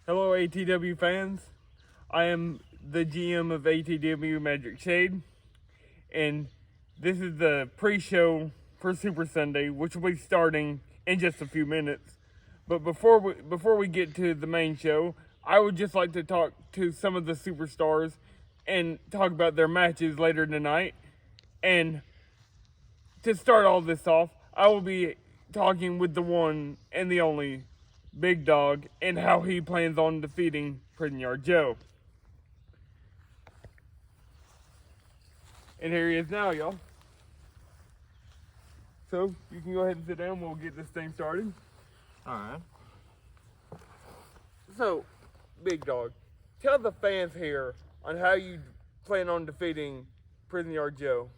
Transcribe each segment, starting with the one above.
Hello, ATW fans. I am the GM of ATW Magic Shade, and this is the pre-show for Super Sunday, which will be starting in just a few minutes. But before we get to the main show, I would just like to talk to some of the superstars and talk about their matches later tonight. And to start all this off, I will be talking with the one and the only Big Dog and how he plans on defeating Prison Yard Joe. And here he is now, y'all. So, you can go ahead and sit down. We'll get this thing started. Alright. So, Big Dog, tell the fans here on how you plan on defeating Prison Yard Joe.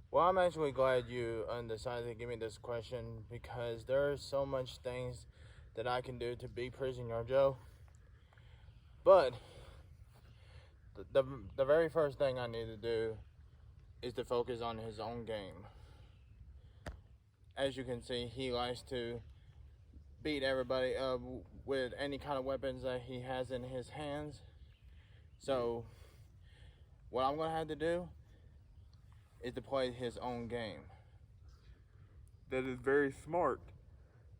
Well, I'm actually glad you decided to give me this question because there are so much things that I can do to beat Prison Yard Joe. But the very first thing I need to do is to focus on his own game. As you can see, he likes to beat everybody up with any kind of weapons that he has in his hands. So what I'm going to have to do is to play his own game. That is very smart.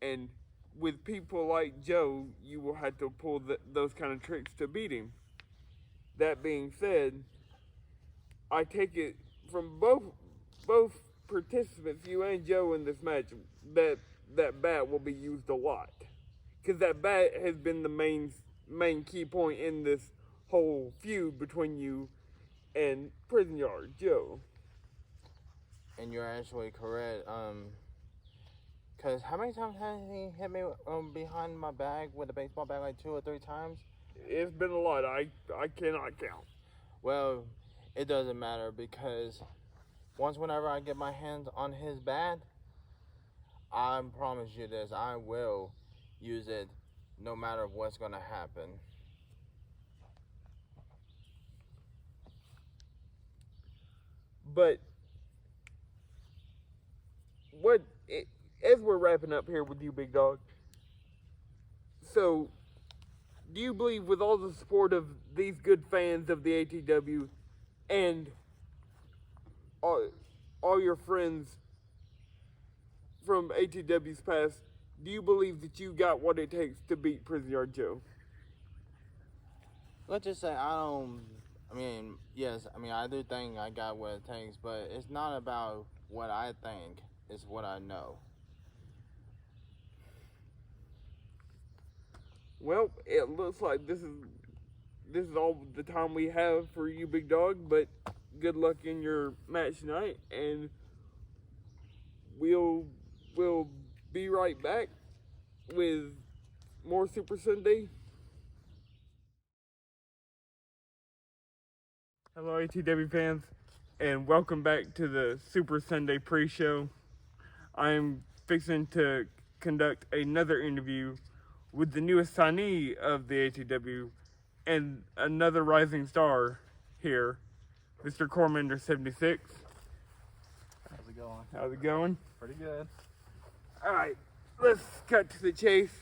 And with people like Joe, you will have to pull those kind of tricks to beat him. That being said, I take it from both participants, you and Joe, in this match, that bat will be used a lot. Because that bat has been the main key point in this whole feud between you and Prison Yard Joe. And you're actually correct. Because how many times has he hit me behind my back with a baseball bat? Like 2 or 3 times? It's been a lot. I cannot count. Well, it doesn't matter because whenever I get my hands on his bat, I promise you this, I will use it no matter what's going to happen. But as we're wrapping up here with you, Big Dog, so do you believe with all the support of these good fans of the ATW and all your friends from ATW's past, do you believe that you got what it takes to beat Prison Yard Joe? Let's just say yes, I do think I got what it takes, but it's not about what I think, it's what I know. Well, it looks like this is all the time we have for you, Big Dog, but good luck in your match tonight, and we'll be right back with more Super Sunday. Hello, ATW fans, and welcome back to the Super Sunday pre-show. I'm fixing to conduct another interview with the newest signee of the ATW and another rising star here, Mr. Cormander 76. How's it going? How's it going? Pretty good. All right, let's cut to the chase.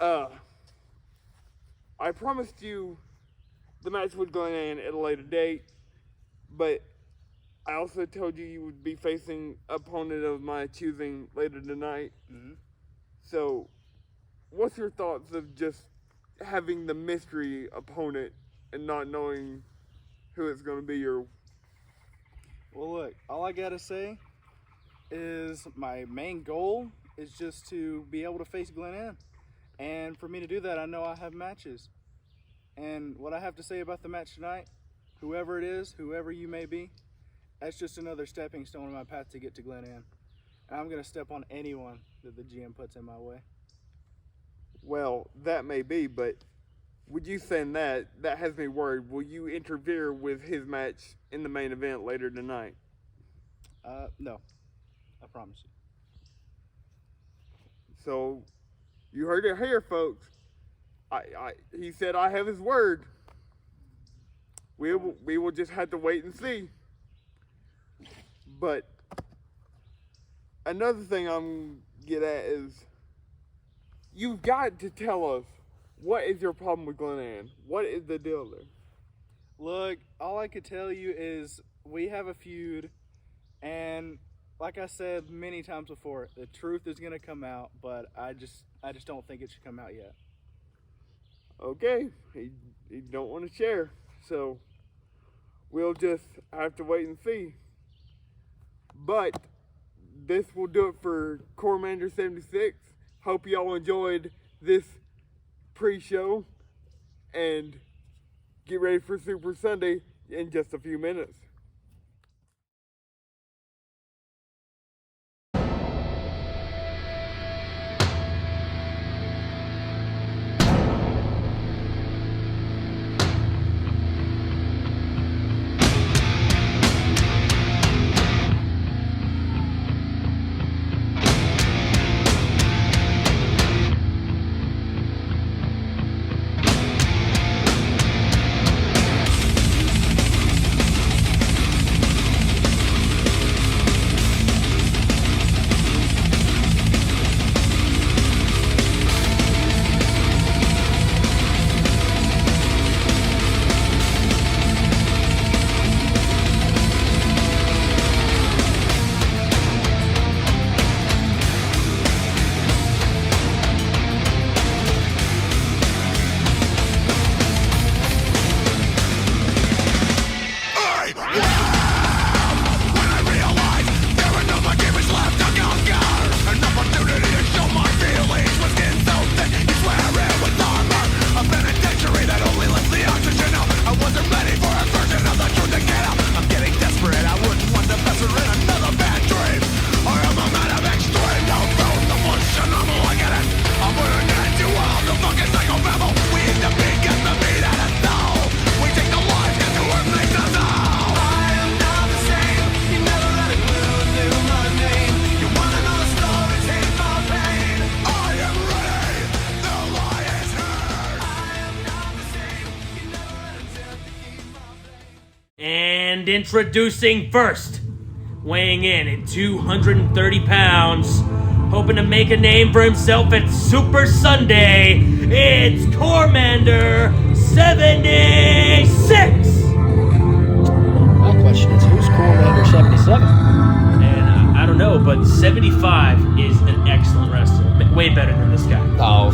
I promised you the match would go in at a later date, but I also told you would be facing an opponent of my choosing later tonight. Mm-hmm. So, what's your thoughts of just having the mystery opponent and not knowing who it's going to be? Well, look, all I gotta say is my main goal is just to be able to face Glenn Ann. And for me to do that, I know I have matches. And what I have to say about the match tonight, whoever it is, whoever you may be, that's just another stepping stone on my path to get to Glen Ann. And I'm going to step on anyone that the GM puts in my way. Well, that may be, but with you saying that has me worried. Will you interfere with his match in the main event later tonight? No. I promise you. So, you heard it here, folks. He said I have his word. We will just have to wait and see. But another thing I'm get at is you've got to tell us what is your problem with Glen Ann? What is the deal there? Look, all I could tell you is we have a feud, and like I said many times before, the truth is going to come out, but I just don't think it should come out yet. Okay, he don't want to share, so we'll just have to wait and see. But this will do it for Cormander 76. Hope y'all enjoyed this pre-show, and get ready for Super Sunday in just a few minutes. And introducing first, weighing in at 230 pounds, hoping to make a name for himself at Super Sunday, it's Cormander 76! My question is, who's Cormander 77? And I don't know, but 75 is an excellent wrestler. Way better than this guy. Oh,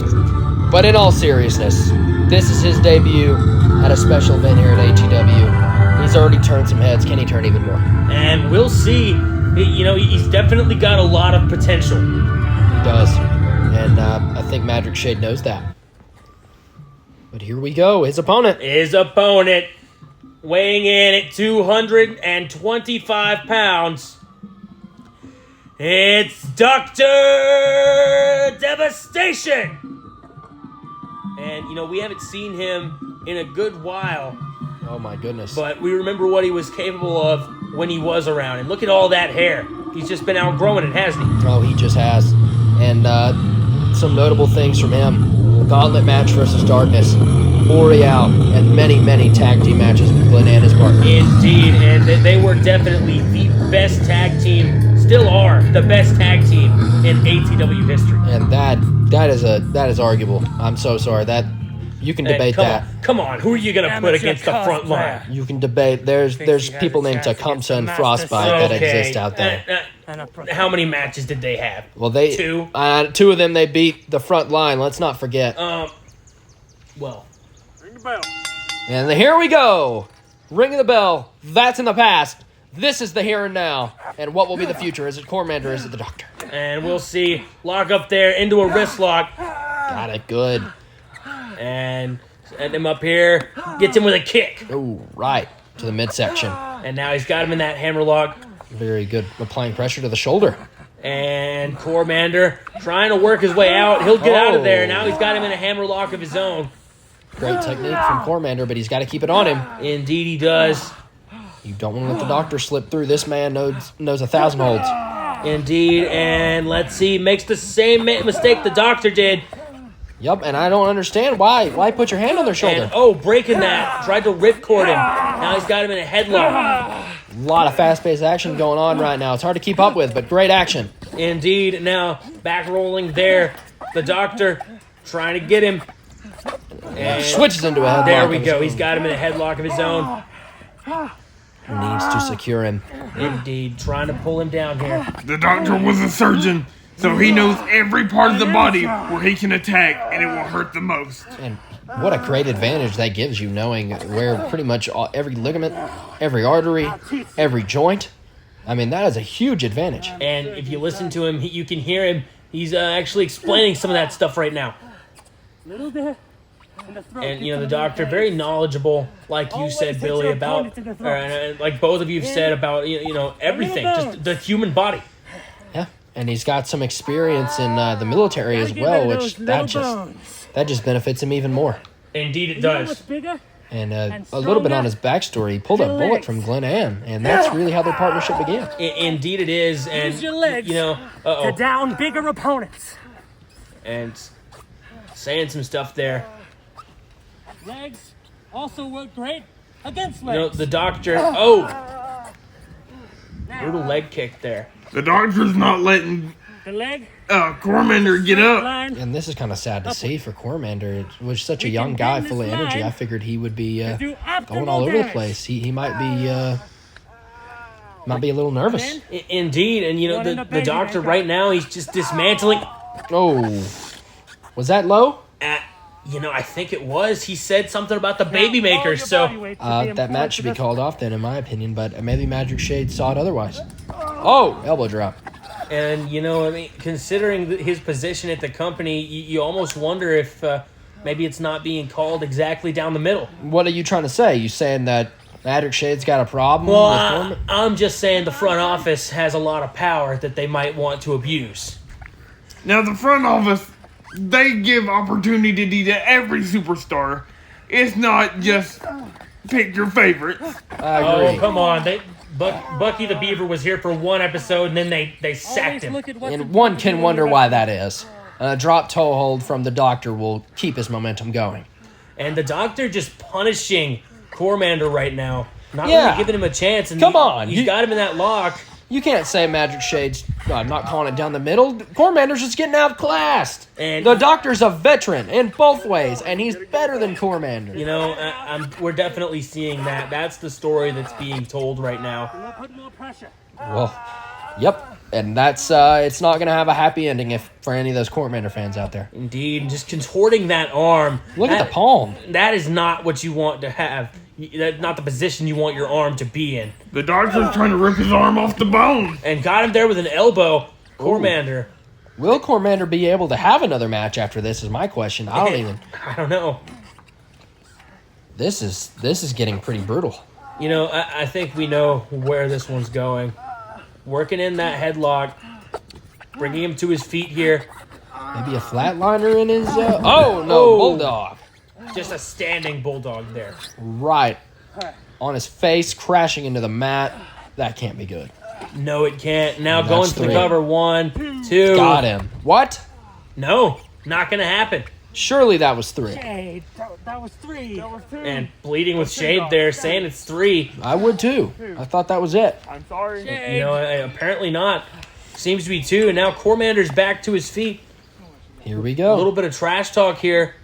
but in all seriousness, this is his debut at a special event here at ATW. He's already turned some heads. Can he turn even more? And we'll see. You know, he's definitely got a lot of potential. He does. And I think Magic Shade knows that. But here we go. His opponent, Weighing in at 225 pounds, it's Dr. Devastation! And, you know, we haven't seen him in a good while. Oh my goodness. But we remember what he was capable of when he was around. And look at all that hair. He's just been outgrowing it, hasn't he? Oh, he just has. And some notable things from him. Gauntlet match versus Darkness. Boreal, and many, many tag team matches with Glen Ann, his partner. Indeed, and they were definitely the best tag team, still are the best tag team in ATW history. And that is arguable. I'm so sorry. That you can debate that. Come on, who are you gonna put against the front line? You can debate. There's people named Tecumseh and Frostbite that exist out there. How many matches did they have? Well, they 2. 2 of them they beat the front line. Let's not forget. Well. Ring the bell. And here we go. Ring the bell. That's in the past. This is the here and now. And what will be the future? Is it Cormander or is it the Doctor? And we'll see. Lock up there into a wrist lock. Got it. Good. And send him up here. Gets him with a kick. Oh, right. To the midsection. And now he's got him in that hammer lock. Very good. Applying pressure to the shoulder. And Cormander trying to work his way out. He'll get out of there. Now he's got him in a hammer lock of his own. Great technique from Cormander, but he's got to keep it on him. Indeed he does. You don't want to let the Doctor slip through. This man knows 1,000 holds. Indeed, and let's see, makes the same mistake the Doctor did. Yep, and I don't understand why. Why put your hand on their shoulder? And, breaking that. Tried to ripcord him. Now he's got him in a headlock. A lot of fast-paced action going on right now. It's hard to keep up with, but great action. Indeed, now back rolling there. The Doctor trying to get him. And Switches into a headlock. there we of his go. own. He's got him in a headlock of his own. Needs to secure him. Indeed, trying to pull him down here. The doctor was a surgeon, so he knows every part of the body where he can attack and it will hurt the most. And what a great advantage that gives you, knowing where pretty much every ligament, every artery, every joint. I mean, that is a huge advantage. And if you listen to him, you can hear him. He's actually explaining some of that stuff right now. Little bit. And, you know, the doctor, very knowledgeable, like you said, Billy, about, like both of you have said about, you know, everything, just the human body. Yeah, and he's got some experience in the military as well, which that just benefits him even more. Indeed it does. And a little bit on his backstory, he pulled a bullet from Glen Ann, and that's really how their partnership began. Indeed it is, and, Use your legs you know, to down bigger opponents. And saying some stuff there. Legs also work great against You know, legs. the doctor, brutal leg kick there. The doctor's not letting The leg. Cormander get up. Line. And this is kind of sad to see for Cormander. It was such a young guy full of energy. I figured he would be Do going all over the place. He might be a little nervous. Indeed, and you know, the doctor right now, he's just dismantling. Oh, was that low? You know, I think it was. He said something about the baby makers, so That match should be called off then, in my opinion, but maybe Magic Shade saw it otherwise. Oh, elbow drop. and you know, I mean, considering his position at the company, you almost wonder if maybe it's not being called exactly down the middle. What are you trying to say? You saying that Magic Shade's got a problem Well, with Cormander? I'm just saying the front office has a lot of power that they might want to abuse. Now the front office, they give opportunity to every superstar. It's not just pick your favorites. I agree. Oh, come on. Bucky the Beaver was here for one episode, and then they sacked him. And one can wonder why that is. A drop toe hold from the doctor will keep his momentum going. And the doctor just punishing Cormander right now. Not Yeah. really giving him a chance. And Come on, He's got him in that lock. You can't say Magic Shade's not calling it down the middle. Cormander's just getting outclassed. And- the doctor's a veteran in both ways, and he's better than Cormander. You know, we're definitely seeing that. That's the story that's being told right now. Put more pressure. Well, yep. And that's it's not going to have a happy ending for any of those Cormander fans out there. Indeed, just contorting that arm. Look at the palm. That is not what you want to have. That's not the position you want your arm to be in. The doctor's trying to rip his arm off the bone. And got him there with an elbow. Cormander. Will Cormander be able to have another match after this is my question. I don't know. This is getting pretty brutal. You know, I think we know where this one's going. Working in that headlock. Bringing him to his feet here. Maybe a flatliner in his... Oh, no, Bulldog. Just a standing bulldog there. Right on his face, crashing into the mat. That can't be good. No, it can't. Now That's going for the 3. cover. 1, 2. Got him. What? No, not going to happen. Surely that was 3. Hey, that was 3. And bleeding with shade there, saying it's 3. I would too. I thought that was it. I'm sorry. You know, apparently not. Seems to be 2. And now Cormander's back to his feet. Here we A go. little bit of trash talk here.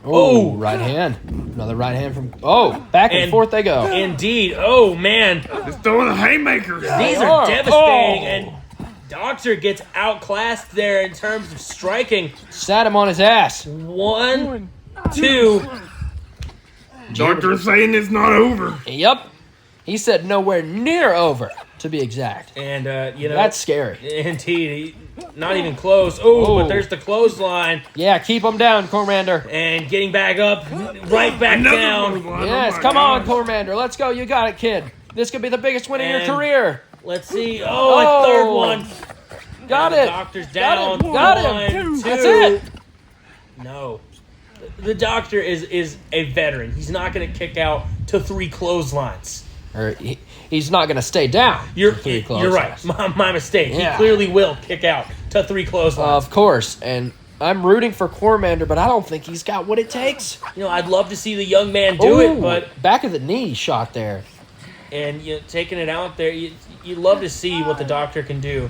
Oh, right hand. Another right hand from... Oh, back and forth they go. Indeed. Oh, man. Just throwing the haymakers. These are devastating. And Doctor gets outclassed there in terms of striking. Sat him on his ass. 1, 2. Doctor's saying it's not over. Yep. He said nowhere near over, to be exact. And, you know... That's scary. Indeed. Not even close. Oh, but there's the clothesline. Yeah, keep him down, Cormander. And getting back up. Right back Another down. clothesline. Yes, Oh my come on, God. Cormander. Let's go. You got it, kid. This could be the biggest win of your And- career. Let's see. Oh, a third one. Got And it. the Doctor's down. Got him. 1, 2. That's it. No. The Doctor is a veteran. He's not going to kick out to 3 clotheslines. Or he's not going to stay down. You're for 3 right. clotheslines. My mistake. Yeah. He clearly will kick out to 3 clotheslines. Of course. And I'm rooting for Cormander, but I don't think he's got what it takes. You know, I'd love to see the young man do it, but back of the knee shot there. and you know, taking it out there, you love to see what the Doctor can do.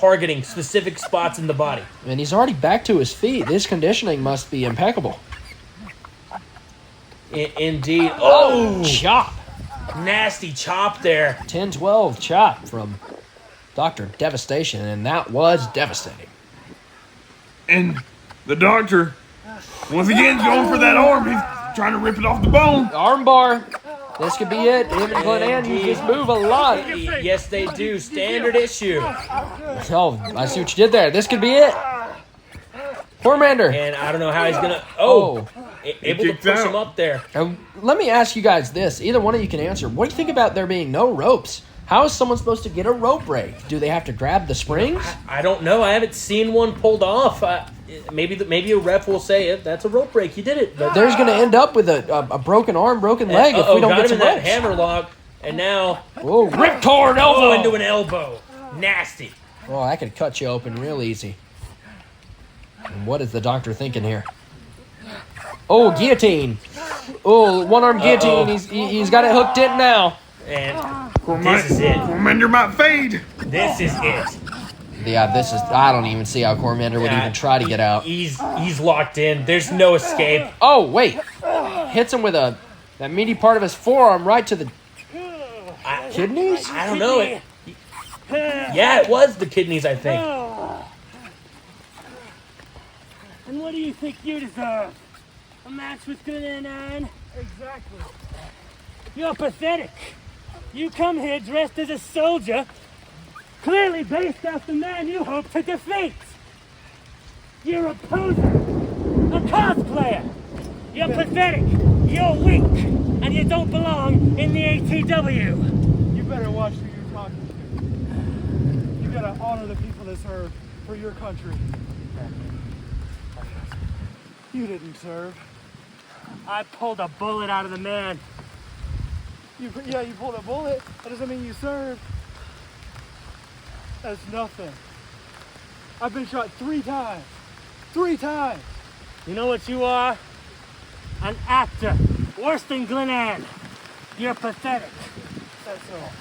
targeting specific spots in the body. And he's already back to his feet. This conditioning must be impeccable. Indeed. Oh! Chop. Nasty chop there. 10-12 chop from Dr. Devastation, and that was devastating. And the doctor, once again, is going for that arm. He's trying to rip it off the bone. Armbar. This could be it. Him and Glenn Ann use this move a lot. Yes, they do. Standard issue. Oh, I see what you did there. This could be it. Cormander. And I don't know how he's going to... Oh. Able to kicked push out. him up there. Let me ask you guys this. Either one of you can answer. What do you think about there being no ropes? How is someone supposed to get a rope break? Do they have to grab the springs? I don't know. I haven't seen one pulled off. Maybe a ref will say that's a rope break. You did it. But There's going to end up with a broken arm, broken leg if we don't got get him some in that ropes. hammer lock, and now Whoa, ripcord elbow. into an elbow. Nasty. Oh, that could cut you open real easy. And what is the doctor thinking here? Oh, guillotine. Oh, one-arm guillotine. He's got it hooked in now. And this is it. Cormander might fade. This is it. Yeah, this is... I don't even see how Cormander would even try to get out. He's locked in. There's no escape. Oh, wait. Hits him with that meaty part of his forearm right to the kidneys? I don't know. Yeah, it was the kidneys, I think. And what do you think you deserve? A match with Good and Ann? Exactly. You're pathetic. You come here dressed as a soldier, clearly based off the man you hope to defeat. You're a poser, a cosplayer. You're pathetic, you're weak, and you don't belong in the ATW. You better watch who you're talking to. You gotta honor the people that serve for your country. You didn't serve. I pulled a bullet out of the man. You pulled a bullet. That doesn't mean you served. That's nothing. I've been shot 3 times. 3 times. You know what you are? An actor. Worse than Glenn Ann. You're pathetic. That's all.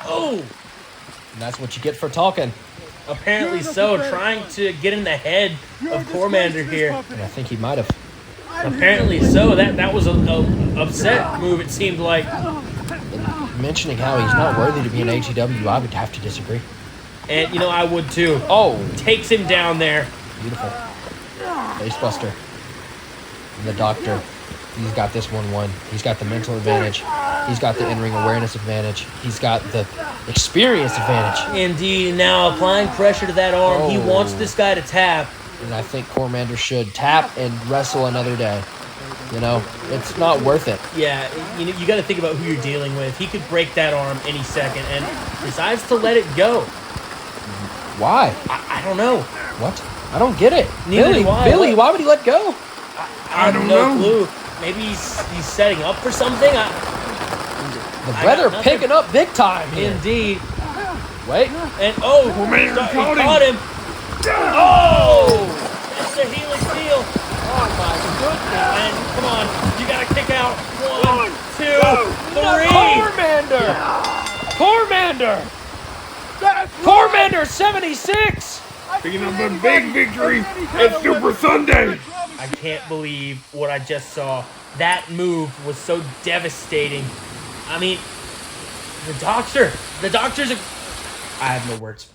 Oh! And that's what you get for talking. Apparently so. Trying to get in the head of Cormander here. And I think he might have. Apparently so. That was a upset move, it seemed like. Mentioning how he's not worthy to be an ATW, I would have to disagree. And, I would too. Oh, Takes him down there. beautiful. Facebuster. And the doctor, he's got this one won. He's got the mental advantage. He's got the in-ring awareness advantage. He's got the experience advantage. Indeed. Now applying pressure to that arm. He wants this guy to tap. And I think Cormander should tap and wrestle another day. It's not worth it. Yeah, you got to think about who you're dealing with. He could break that arm any second and decides to let it go. Why? I don't know. What? I don't get it. Neither do I. Billy, why would he let go? I have no clue. Maybe he's setting up for something. The weather nothing. picking up big time here. Indeed. Wait. And Cormander he caught caught him. Oh! That's the Helix deal. Oh my goodness. And come on, you got to kick out. 1, 2, 3. Cormander! Cormander 76! Picking up a big victory at Super Sunday. I can't believe what I just saw. That move was so devastating. I mean, the doctor's a... I have no words.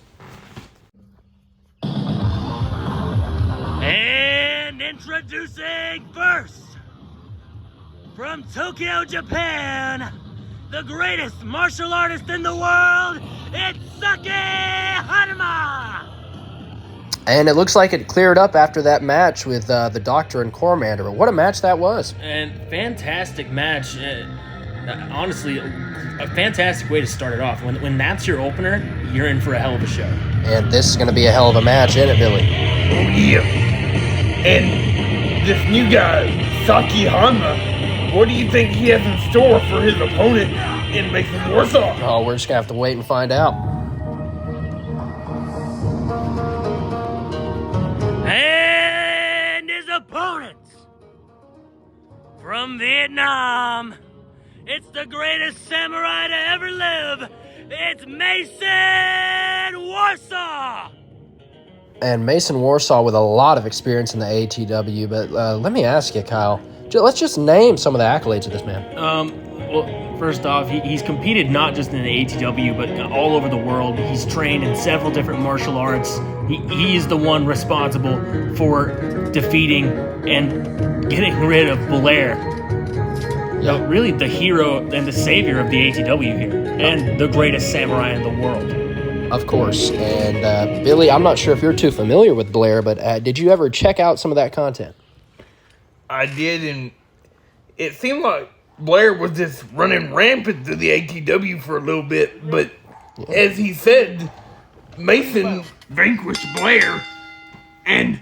And introducing first, from Tokyo, Japan, the greatest martial artist in the world, it's Sake Hanuma! And it looks like it cleared up after that match with the Doctor and Cormander. But what a match that was. And fantastic match. Honestly, a fantastic way to start it off. When that's your opener, you're in for a hell of a show. And this is going to be a hell of a match, isn't it, Billy? Oh, yeah. And this new guy, Saki Hanma, what do you think he has in store for his opponent in Mason Warsaw? Oh, we're just going to have to wait and find out. And his opponent from Vietnam, it's the greatest samurai to ever live. it's Mason Warsaw! And Mason Warsaw with a lot of experience in the ATW. But let me ask you, Kyle. Let's just name some of the accolades of this man. Well, first off, he's competed not just in the ATW, but all over the world. He's trained in several different martial arts. He's the one responsible for defeating and getting rid of Blair. Yeah. Really the hero and the savior of the ATW here, and the greatest samurai in the world. Of course. And Billy, I'm not sure if you're too familiar with Blair, but did you ever check out some of that content? I did, and it seemed like Blair was just running rampant through the ATW for a little bit, but as he said, Mason vanquished Blair, and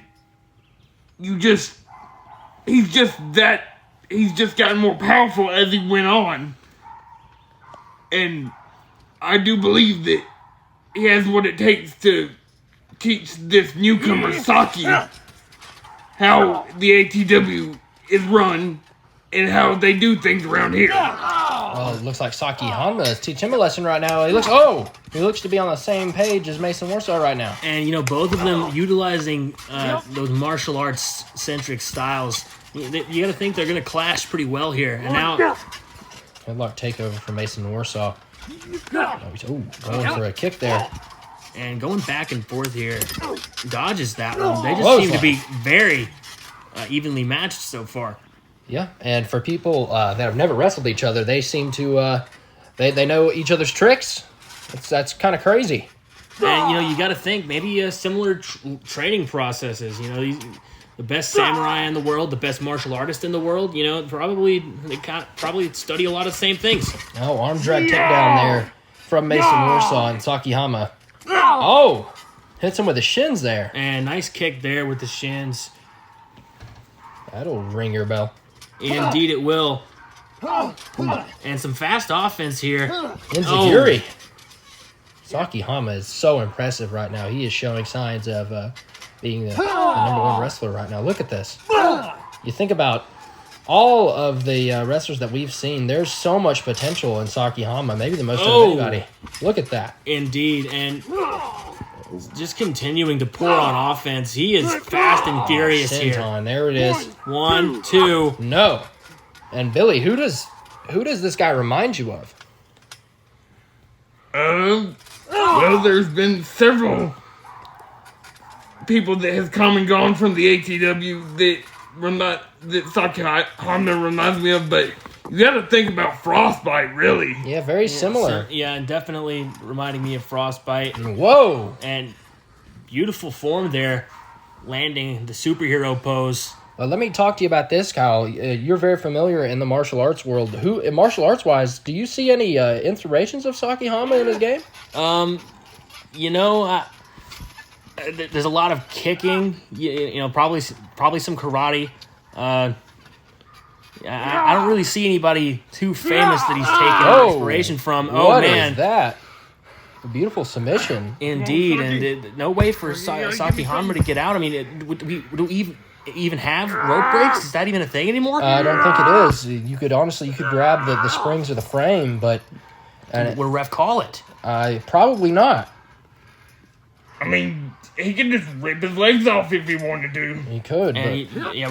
he's just gotten more powerful as he went on. And I do believe that he has what it takes to teach this newcomer, Saki, how the ATW is run and how they do things around here. Well, it looks like Saki Hanma is teaching him a lesson right now. He looks to be on the same page as Mason Warsaw right now. And, both of them utilizing those martial arts-centric styles. You got to think they're going to clash pretty well here. And now... Headlock takeover for Mason Warsaw. Going for a kick there. And going back and forth here. Dodges that one. They just seem to be very evenly matched so far. Yeah, and for people that have never wrestled each other, they seem to... They know each other's tricks. That's kind of crazy. And, you got to think, maybe similar training processes. The best samurai in the world, the best martial artist in the world, probably study a lot of the same things. Oh, arm drag takedown there from Mason Warsaw and Saki Hanma. Oh, hits him with the shins there. And nice kick there with the shins. That'll ring your bell. Indeed it will. And some fast offense here. Enziguri. Saki Hanma is so impressive right now. He is showing signs of being the number one wrestler right now. Look at this. You think about all of the wrestlers that we've seen, there's so much potential in Saki Hanma, maybe the most of anybody. Look at that. Indeed, and just continuing to pour on offense. He is fast and furious here. Senton, there it is. 1, 2. No. And Billy, who does this guy remind you of? Well, there's been several people that has come and gone from the ATW that Saki Hanma reminds me of, but you got to think about Frostbite, really. Yeah, very similar. And definitely reminding me of Frostbite. Whoa! And beautiful form there, landing the superhero pose. Well, let me talk to you about this, Kyle. You're very familiar in the martial arts world. Martial arts wise, do you see any inspirations of Saki Hanma in his game? There's a lot of kicking. Probably some karate. I don't really see anybody too famous that he's taken inspiration from. What is that? A beautiful submission. Indeed, and no way for Saki Hanma to get out. I mean, would we even have rope breaks? Is that even a thing anymore? I don't think it is. You could grab the springs or the frame, but... Would a ref call it? Probably not. I mean, he could just rip his legs off if he wanted to. He could, we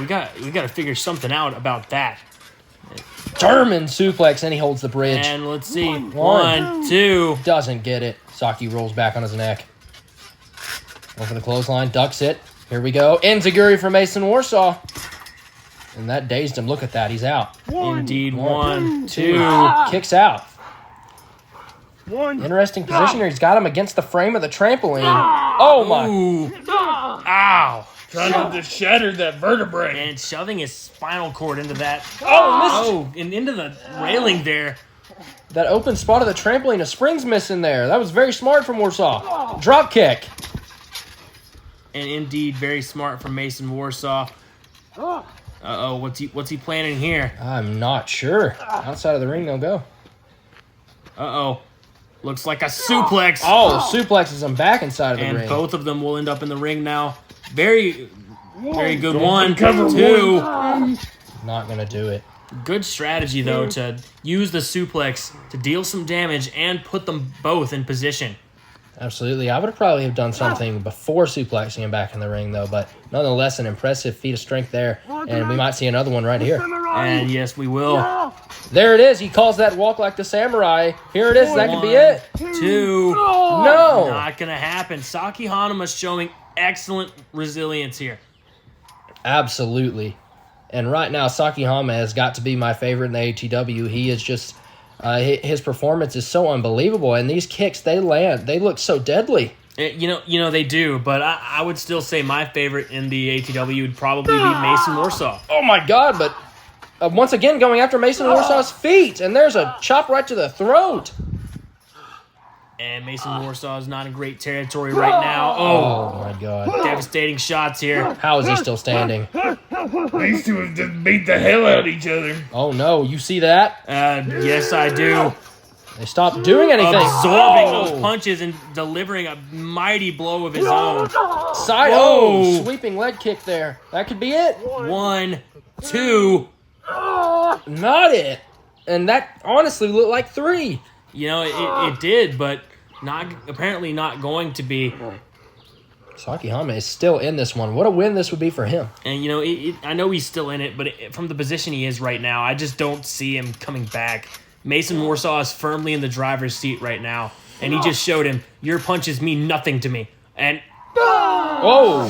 got to figure something out about that. German suplex, and he holds the bridge. And let's see. 1, 2. Doesn't get it. Saki rolls back on his neck. Over the clothesline, ducks it. Here we go. Enziguri for Mason Warsaw. And that dazed him. Look at that. He's out. Indeed. 1, 2. Kicks out. Interesting position here. He's got him against the frame of the trampoline. Oh, my. Ooh. Ow. Trying to shatter that vertebrae. And shoving his spinal cord into that. And into the railing there. That open spot of the trampoline, a spring's missing there. That was very smart from Warsaw. Drop kick. And indeed, very smart from Mason Warsaw. What's he planning here? I'm not sure. Outside of the ring, they'll go. Looks like a suplex. Suplexes him back inside of the ring. And both of them will end up in the ring now. Very good. 1, 2. Not going to do it. Good strategy, though, to use the suplex to deal some damage and put them both in position. Absolutely. I would probably have done something before suplexing him back in the ring, though. But nonetheless, an impressive feat of strength there. And we might see another one right here. And yes, we will. There it is. He calls that walk like the samurai. Here it is. That could be it. 2. No. Not going to happen. Saki Hanuma showing excellent resilience here. Absolutely. And right now, Saki Hama has got to be my favorite in the ATW. He is just... his performance is so unbelievable, and these kicks they land, they look so deadly. You know they do, but I would still say my favorite in the ATW would probably be Mason Warsaw. Oh my God! But once again, going after Mason Warsaw's feet, and there's a chop right to the throat. And Mason Warsaw is not in great territory right now. Oh my God! Devastating shots here. How is he still standing? These two have just beat the hell out of each other. Oh no! You see that? Yes, I do. They stopped doing anything. Absorbing those punches and delivering a mighty blow of his own. Side. Oh, sweeping leg kick there. That could be it. 1, 2. Not it. And that honestly looked like 3. You know, it did, but apparently not going to be. Saki Hama is still in this one. What a win this would be for him. And, you know, I know he's still in it, but from the position he is right now, I just don't see him coming back. Mason Warsaw is firmly in the driver's seat right now, and he just showed him, your punches mean nothing to me. And... Oh!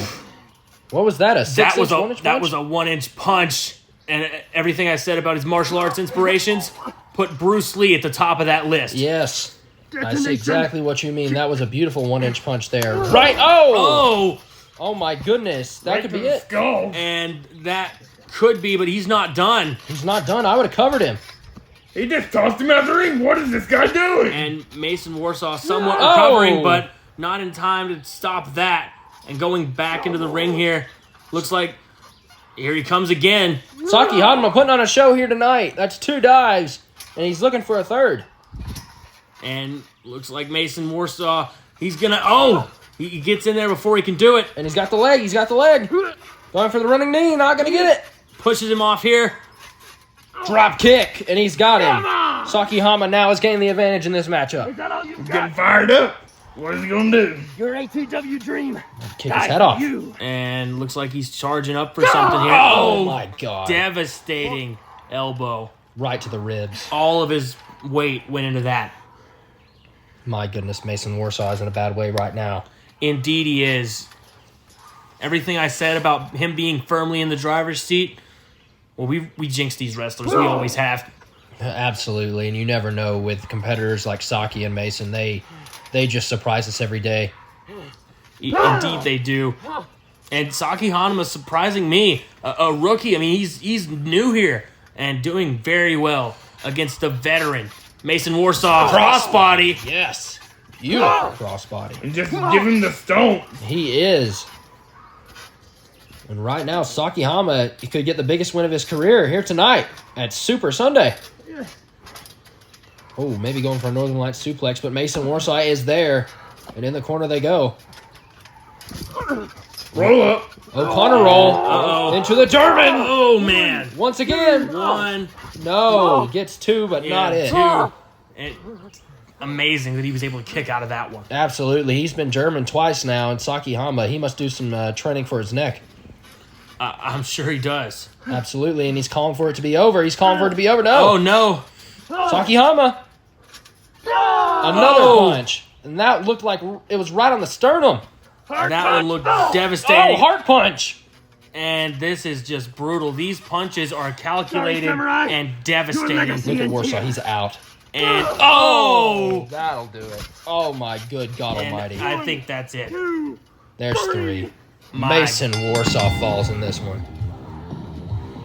What was that, a 6-inch, 1-inch punch? That was a 1-inch punch. And everything I said about his martial arts inspirations, put Bruce Lee at the top of that list. Yes. I see exactly what you mean. That was a beautiful 1-inch punch there. Right. Oh! Oh my goodness. That could be it. Skull. And that could be, but he's not done. He's not done. I would have covered him. He just tossed him out the ring. What is this guy doing? And Mason Warsaw somewhat recovering, but not in time to stop that. And going back into the ring here. Looks like here he comes again. Saki Hanma putting on a show here tonight. That's 2 dives. And he's looking for a 3rd. And looks like Mason Warsaw, he's gonna, he gets in there before he can do it. And he's got the leg, Going for the running knee, not gonna get it. Pushes him off here. Drop kick, and he's got him. Saki Hama now is gaining the advantage in this matchup. He's getting fired up. What is he gonna do? Your ATW dream. Kick his head off. And looks like he's charging up for something here. Oh my God. Devastating elbow. Right to the ribs. All of his weight went into that. My goodness, Mason Warsaw is in a bad way right now. Indeed he is. Everything I said about him being firmly in the driver's seat, well, we jinx these wrestlers. We always have. Absolutely, and you never know with competitors like Saki and Mason. They just surprise us every day. Indeed they do. And Saki Hanuma surprising me. A rookie. I mean, he's new here and doing very well against the veteran. Mason Warsaw, crossbody. Yes. Beautiful crossbody. And just give him the stomp. He is. And right now, Saki Hama could get the biggest win of his career here tonight at Super Sunday. Oh, maybe going for a Northern Lights suplex, but Mason Warsaw is there. And in the corner they go. Roll up. O'Connor roll. Uh-oh. Into the German. Oh, man. Once again. 1. No. Gets 2, but not it. 2. And amazing that he was able to kick out of that one. Absolutely. He's been German twice now, and Saki Hama, he must do some training for his neck. I'm sure he does. Absolutely, and he's calling for it to be over. No. Oh, no. Saki Hama. Another punch. And that looked like it was right on the sternum. That one looked devastating. Oh, heart punch. And this is just brutal. These punches are calculated and devastating. Look at Warsaw. He's out. And, That'll do it. Oh, my good God almighty. I think that's it. There's 3. Mason Warsaw falls in this one.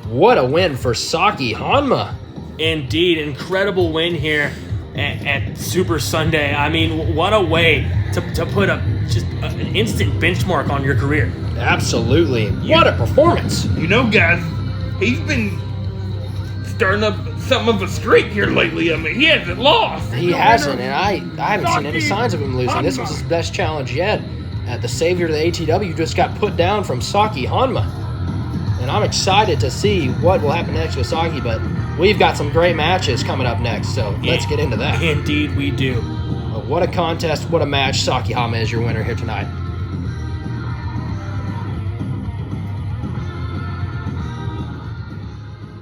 What a win for Saki Hanma. Indeed, incredible win here at Super Sunday. I mean, what a way to put an instant benchmark on your career. Absolutely. What a performance. You know, guys, he's been starting up something of a streak here lately. I mean, he hasn't lost. He hasn't, and I haven't seen any signs of him losing. This was his best challenge yet. The savior of the ATW just got put down from Saki Hanma. And I'm excited to see what will happen next with Saki, but we've got some great matches coming up next, so let's get into that. Indeed we do. What a contest, what a match. Saki Hama is your winner here tonight.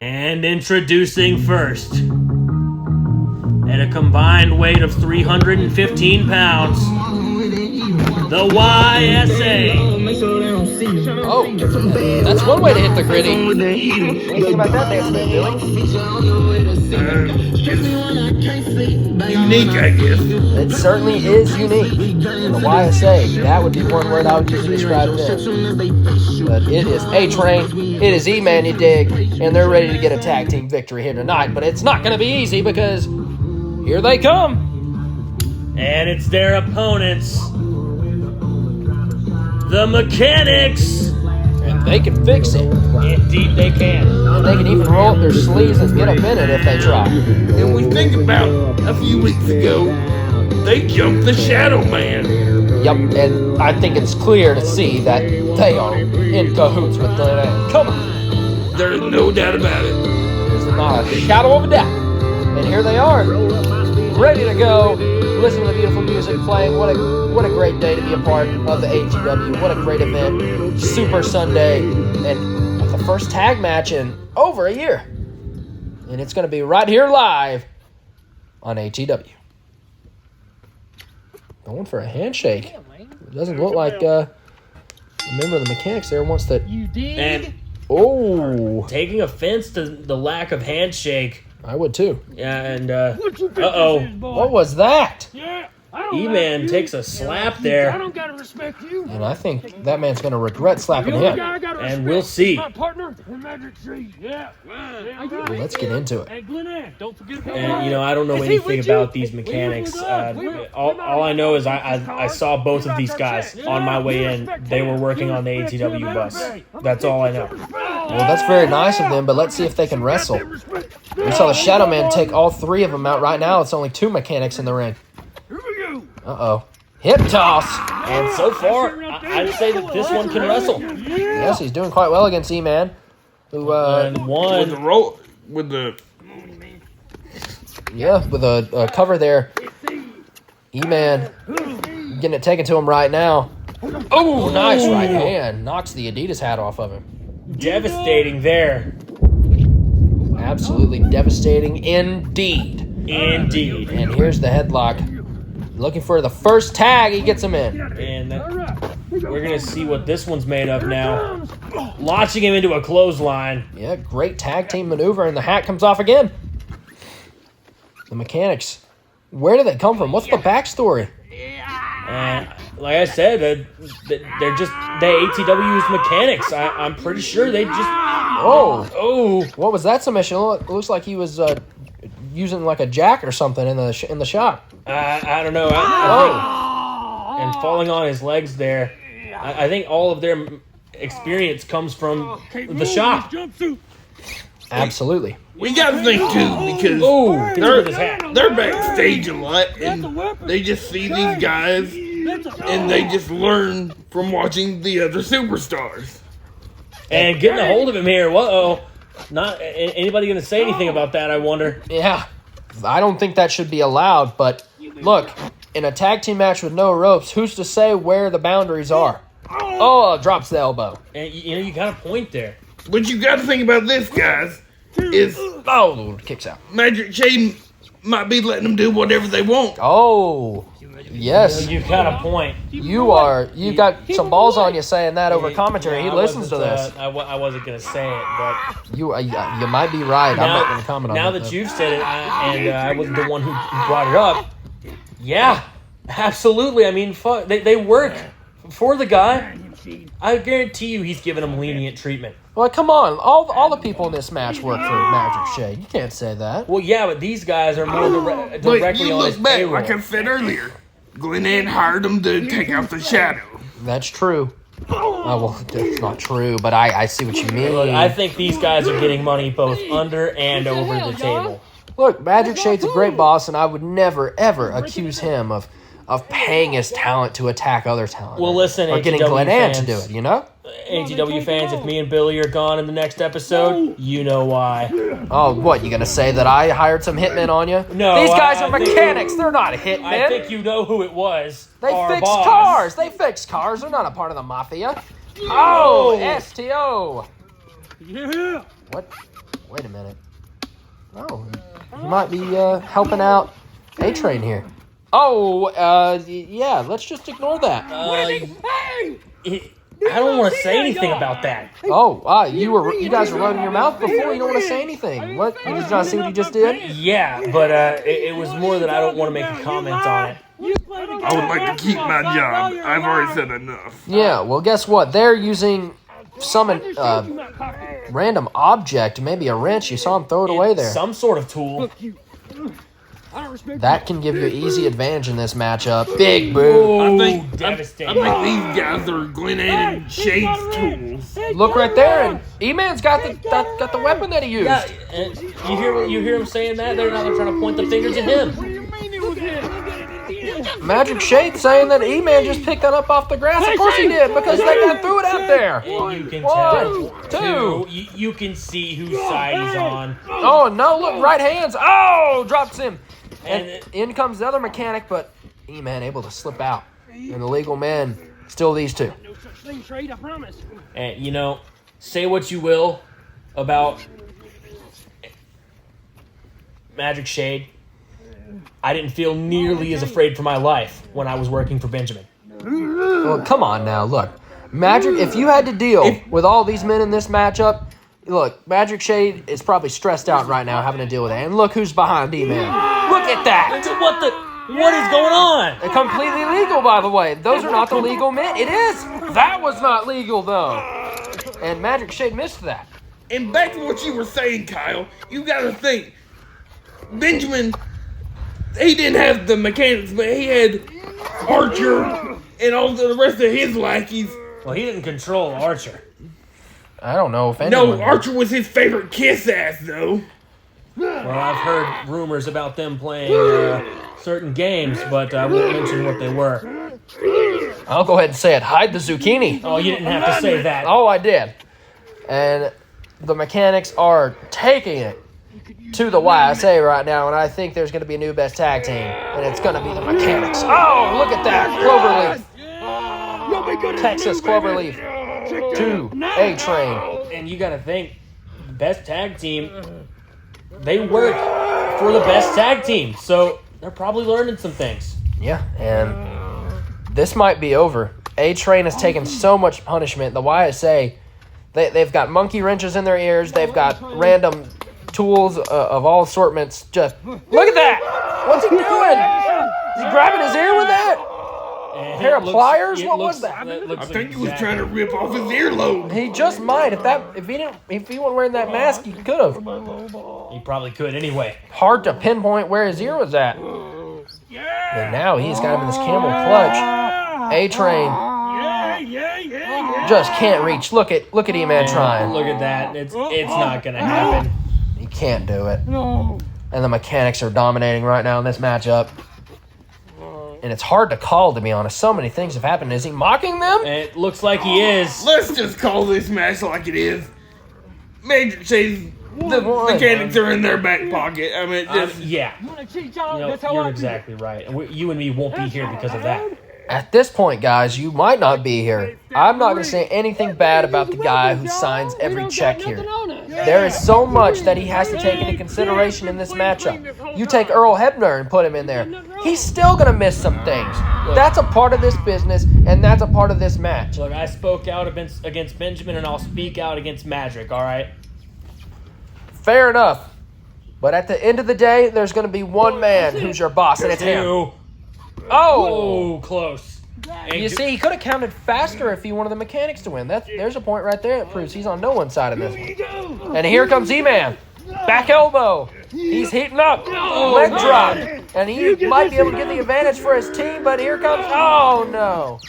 And introducing first, at a combined weight of 315 pounds, the YSA. Oh, that's one way to hit the gritty. What do you think about that dance move, Billy? Unique, I guess. It certainly is unique. In the YSA, that would be one word I would use to describe this. But it is A-Train, it is E-Man, you dig, and they're ready to get a tag team victory here tonight. But it's not going to be easy because here they come. And it's their opponents, the Mechanics. And they can fix it. Indeed they can. And they can even roll up their sleeves and get up in it if they try. And we think about a few weeks ago, they jumped the Shadow Man. Yep, and I think it's clear to see that they are in cahoots with the Come on. There's no doubt about it. There's not a shadow of a doubt. And here they are, ready to go. Listen to the beautiful music playing. What a great day to be a part of the ATW. What a great event. Super Sunday. And the first tag match in over a year. And it's going to be right here live on ATW. Going for a handshake. It doesn't look like a member of the Mechanics there wants to... You dig? And Oh, taking offense to the lack of handshake. I would too. Yeah, and What you think uh-oh. this is, boy? What was that? Yeah, I don't E-Man like you. takes a slap I there. don't gotta respect you. And I think that man's going to regret slapping The only him. guy I gotta And respect we'll see. is my partner in Magic Tree. Yeah. Well, let's get into it. Hey, Glenn, don't forget about And, you know, I don't know Is he anything with you? about these mechanics. All I know is I saw both of these guys on my way in. They were working on the ATW bus. That's all I know. Well, that's very nice of them, but let's see if they can wrestle. We saw the Shadow Man take all three of them out. Right now, it's only two Mechanics in the ring. Uh-oh. Hip toss. And so far, I'd say that this one can wrestle. Yes, he's doing quite well against E-Man. Who, And one. With the yeah, with a cover there. E-Man getting it taken to him right now. Oh, nice right hand. Knocks the Adidas hat off of him. Devastating there. Absolutely devastating indeed. Indeed. And here's the headlock. Looking for the first tag, he gets him in. And we're going to see what this one's made of now. Launching him into a clothesline. Yeah, great tag team maneuver, and the hat comes off again. The Mechanics. Where did they come from? What's the backstory? And like I said, they're just the ATW's mechanics. I'm pretty sure they just... Oh, what was that submission? It looks like he was using like a jack or something in the shop. I don't know. I think, and falling on his legs there, I think all of their experience comes from the shop. Absolutely. we got to think too because they're backstage a lot and they just see these guys and they just learn from watching the other superstars. And getting a hold of him here. Whoa. Not anybody going to say anything about that, I wonder. Yeah, I don't think that should be allowed, but look, in a tag team match with no ropes, who's to say where the boundaries are? Oh, drops the elbow. And you got a point there. What you got to think about this, guys, is Oh, kicks out. Magic Shade might be letting them do whatever they want. Oh, yes. You got a point. You got some balls on you saying that over commentary. He I listens to wasn't, this. I wasn't going to say it, but You might be right. I'm not going to comment on now that. that you've said it, I wasn't the one who brought it up. Yeah, absolutely. I mean, fuck, they work for the guy. I guarantee you he's giving him lenient treatment. Well, come on. All the people in this match work for Magic Shade. You can't say that. Well, yeah, but these guys are more But directly you on his look back, payroll. like I said earlier, Glenn Ed hired them to take out the shadow. That's true. Well, it's not true, but I see what you mean. Look, I think these guys are getting money both under and over the table. Look, Magic Shade's a great boss, and I would never, ever accuse him of paying his talent to attack other talent. Well, listen, or getting ATW Glenn Ant to fans. do it, you know? ATW fans, if me and Billy are gone in the next episode, you know why. Oh, what, you gonna say that I hired some hitmen on you? No, These guys I are think- mechanics. They're not hitmen. I think you know who it was. They Our fix boss. cars. They fix cars. They're not a part of the mafia. Oh, STO. Yeah. What? Wait a minute. Oh, he might be helping out A-Train here. Oh, yeah, let's just ignore that. I don't want to say anything about that. Oh, you guys were running your mouth before. You don't want to say anything. What? You just not see what you just did? Yeah, but it was more that I don't want to make a comment on it. I would like to keep my job. I've already said enough. Yeah. Well, guess what? They're using some random object, maybe a wrench. You saw him throw it away there. Some sort of tool. That can give you easy advantage in this matchup. Big boom. I think Devastating. these guys are Glenn and Shade's tools. Look right there, and E-Man's got the weapon that he used. Yeah, you hear him saying that? They're not trying to point the fingers at him. Magic Shade saying that E-Man just picked that up off the grass. Of course he did, because they threw it out there. And you can One, tell. two. You can see whose side he's on. Oh, no, look, right hands. Oh, drops him. And And in comes the other mechanic, but E-Man able to slip out. And the legal men, still these two. No such thing, Trade, I promise. and say what you will about Magic Shade. I didn't feel nearly as afraid for my life when I was working for Benjamin. Well, come on now, look. Magic, if you had to deal with all these men in this matchup, look, Magic Shade is probably stressed out right now having to deal with that. And look who's behind E-Man. Look at that. What is going on? Completely legal, by the way. Those are not the legal men. It is. That was not legal, though. And Magic Shade missed that. And back to what you were saying, Kyle, you gotta think. Benjamin, he didn't have the mechanics, but he had Archer and all the rest of his lackeys. Well, he didn't control Archer. I don't know if anyone... No, Archer was his favorite kiss ass, though. Well, I've heard rumors about them playing certain games, but I won't mention what they were. I'll go ahead and say it. Hide the zucchini. Oh, you didn't have to say that. Oh, I did. And the mechanics are taking it to the YSA right now, and I think there's going to be a new best tag team, and it's going to be the mechanics. Oh, look at that. Cloverleaf. Texas Cloverleaf to A-Train. And you got to think, best tag team, they work for the best tag team, so they're probably learning some things. Yeah, and this might be over. A-Train has taken so much punishment. The YSA, they've got monkey wrenches in their ears. They've got random tools of all assortments. Just look at that! What's he doing? Is he grabbing his ear with that? And Pair of it pliers? it What looks- was that? it looks I think he was exactly- trying to rip off his earlobe. He just might. If he wasn't wearing that mask, he could have. He probably could anyway. Hard to pinpoint where his ear was at. But now he's got him in this camel clutch. A-Train just can't reach. Look at E-Man trying. Look at that. It's not gonna happen. He can't do it. And the mechanics are dominating right now in this matchup. And it's hard to call, to be honest. So many things have happened. Is he mocking them? It looks like he is. Let's just call this match like it is. Magic Shade's the mechanics are in their back pocket. I mean, just, Yeah. You're exactly right. And you and me won't be here because of that. At this point, guys, you might not be here. I'm not going to say anything bad about the guy who signs every check here. There is so much that he has to take into consideration in this matchup. You take Earl Hebner and put him in there. He's still going to miss some things. That's a part of this business, and that's a part of this match. Look, I spoke out against Benjamin, and I'll speak out against Magic, all right? Fair enough. But at the end of the day, there's going to be one man who's your boss, and it's him. Two. Oh! Oh, close. You see, he could have counted faster if he wanted the mechanics to win. There's a point right there that proves he's on no one's side in this one. And here comes E-Man. Back elbow. He's heating up. Leg drop. And he might be able to get the advantage for his team, but here comes... Oh, no.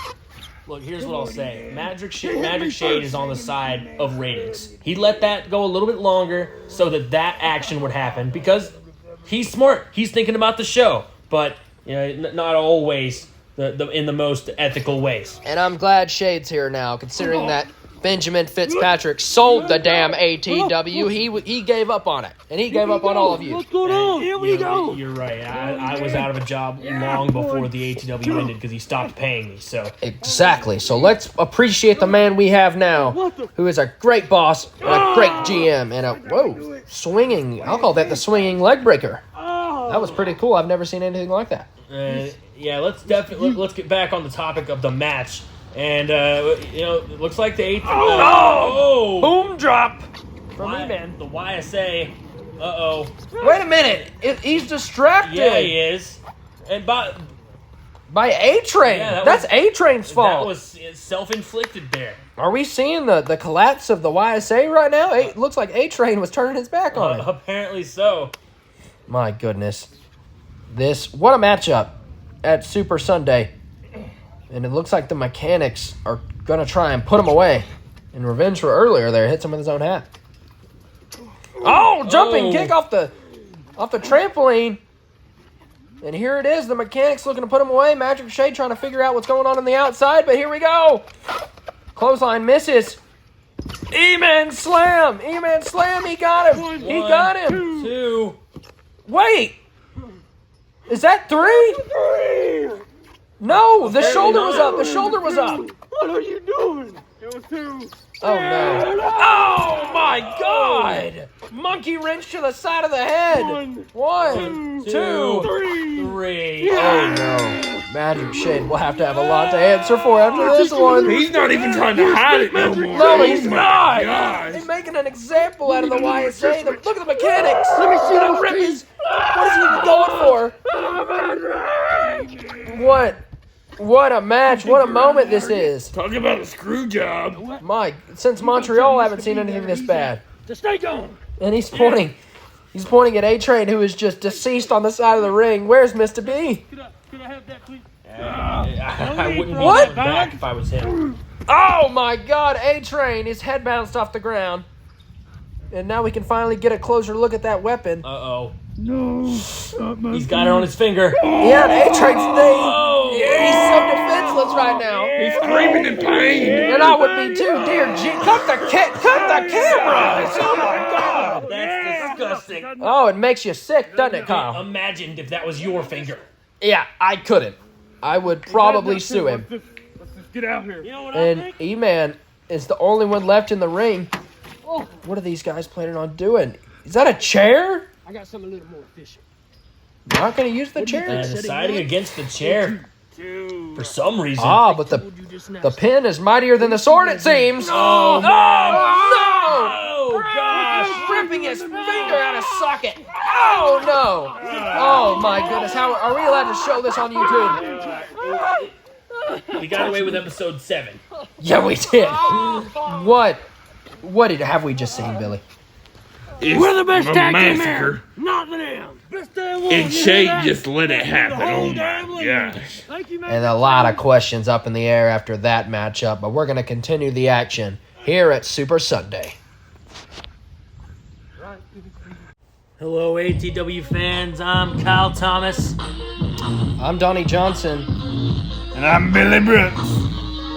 Look, here's what I'll say. Magic Shade is on the side of ratings. He let that go a little bit longer so that action would happen because he's smart. He's thinking about the show. But not always in the most ethical ways. And I'm glad Shade's here now, considering that Benjamin Fitzpatrick sold the damn ATW. He gave up on it, and he gave up on all of you. What's going on? Here we go. You're right. I was out of a job long before the ATW ended because he stopped paying me. So Exactly. So let's appreciate the man we have now, who is a great boss and a great GM and a swinging. I'll call that the swinging leg breaker. That was pretty cool. I've never seen anything like that. yeah, let's get back on the topic of the match. And it looks like the ATW. Boom drop from E-Man. The YSA. Wait a minute. He's distracted. Yeah, he is. And by A-Train. Yeah, That's A-Train's fault. That was self-inflicted there. Are we seeing the collapse of the YSA right now? It looks like A-Train was turning his back on it. Apparently so. My goodness. What a matchup at Super Sunday. And it looks like the mechanics are going to try and put him away. In revenge for earlier there, hits him with his own hat. Oh, jumping kick off the trampoline. And here it is. The mechanics looking to put him away. Magic Shade trying to figure out what's going on the outside. But here we go. Clothesline misses. E-Man slam. E-Man slam. He got him. He got him. 2. Wait. Is that 3? No, the shoulder was up. The shoulder was up. What are you doing? It was 2. Oh, no. Oh, my God. Monkey wrench to the side of the head. 1, 2, 3. Oh, no. Magic Shade will have to have a lot to answer for after this one. He's not even trying to hide it no more. No, he's not. Gosh. He's making an example out of the YSA. Look at the mechanics. Let me see the rip his. What is he going for? What a match. What a moment this is. Talk about a screw job. Mike, since Montreal, I haven't seen anything this bad. Just stay going. And he's pointing at A-Train, who is just deceased on the side of the ring. Where's Mr. B? Could I have that, please? I wouldn't be What? back if I was him. Oh my God, A-Train, his head bounced off the ground. And now we can finally get a closer look at that weapon. Uh-oh. No. He's got it on his finger. Yeah, and A-Train's he's so defenseless right now. He's screaming in pain. And I would be too, dear G. Cut the cameras! Oh my God! That's disgusting. Oh, it makes you sick, doesn't it, Kyle? Imagine if that was your finger. Yeah, I couldn't. I would probably sue him. Let's just get out here. You know what I And think? E-Man is the only one left in the ring. What are these guys planning on doing? Is that a chair? I got something a little more efficient. Not going to use the chair. Deciding against the chair. For some reason. But the pin is mightier than the sword, it seems. Oh, no! Oh, gosh. Ripping his finger out of socket. Oh, no. Oh, my goodness. How are we allowed to show this on YouTube? We got away with episode 7. Yeah, we did. What have we just seen, Billy? We're the best tag team massacre. here. Not them. Best damn one. And Shade just let it happen. Oh my Yeah. gosh. Thank you, man. And a lot of questions up in the air after that matchup, but we're going to continue the action here at Super Sunday. Hello, ATW fans. I'm Kyle Thomas. I'm Donnie Johnson. And I'm Billy Brooks.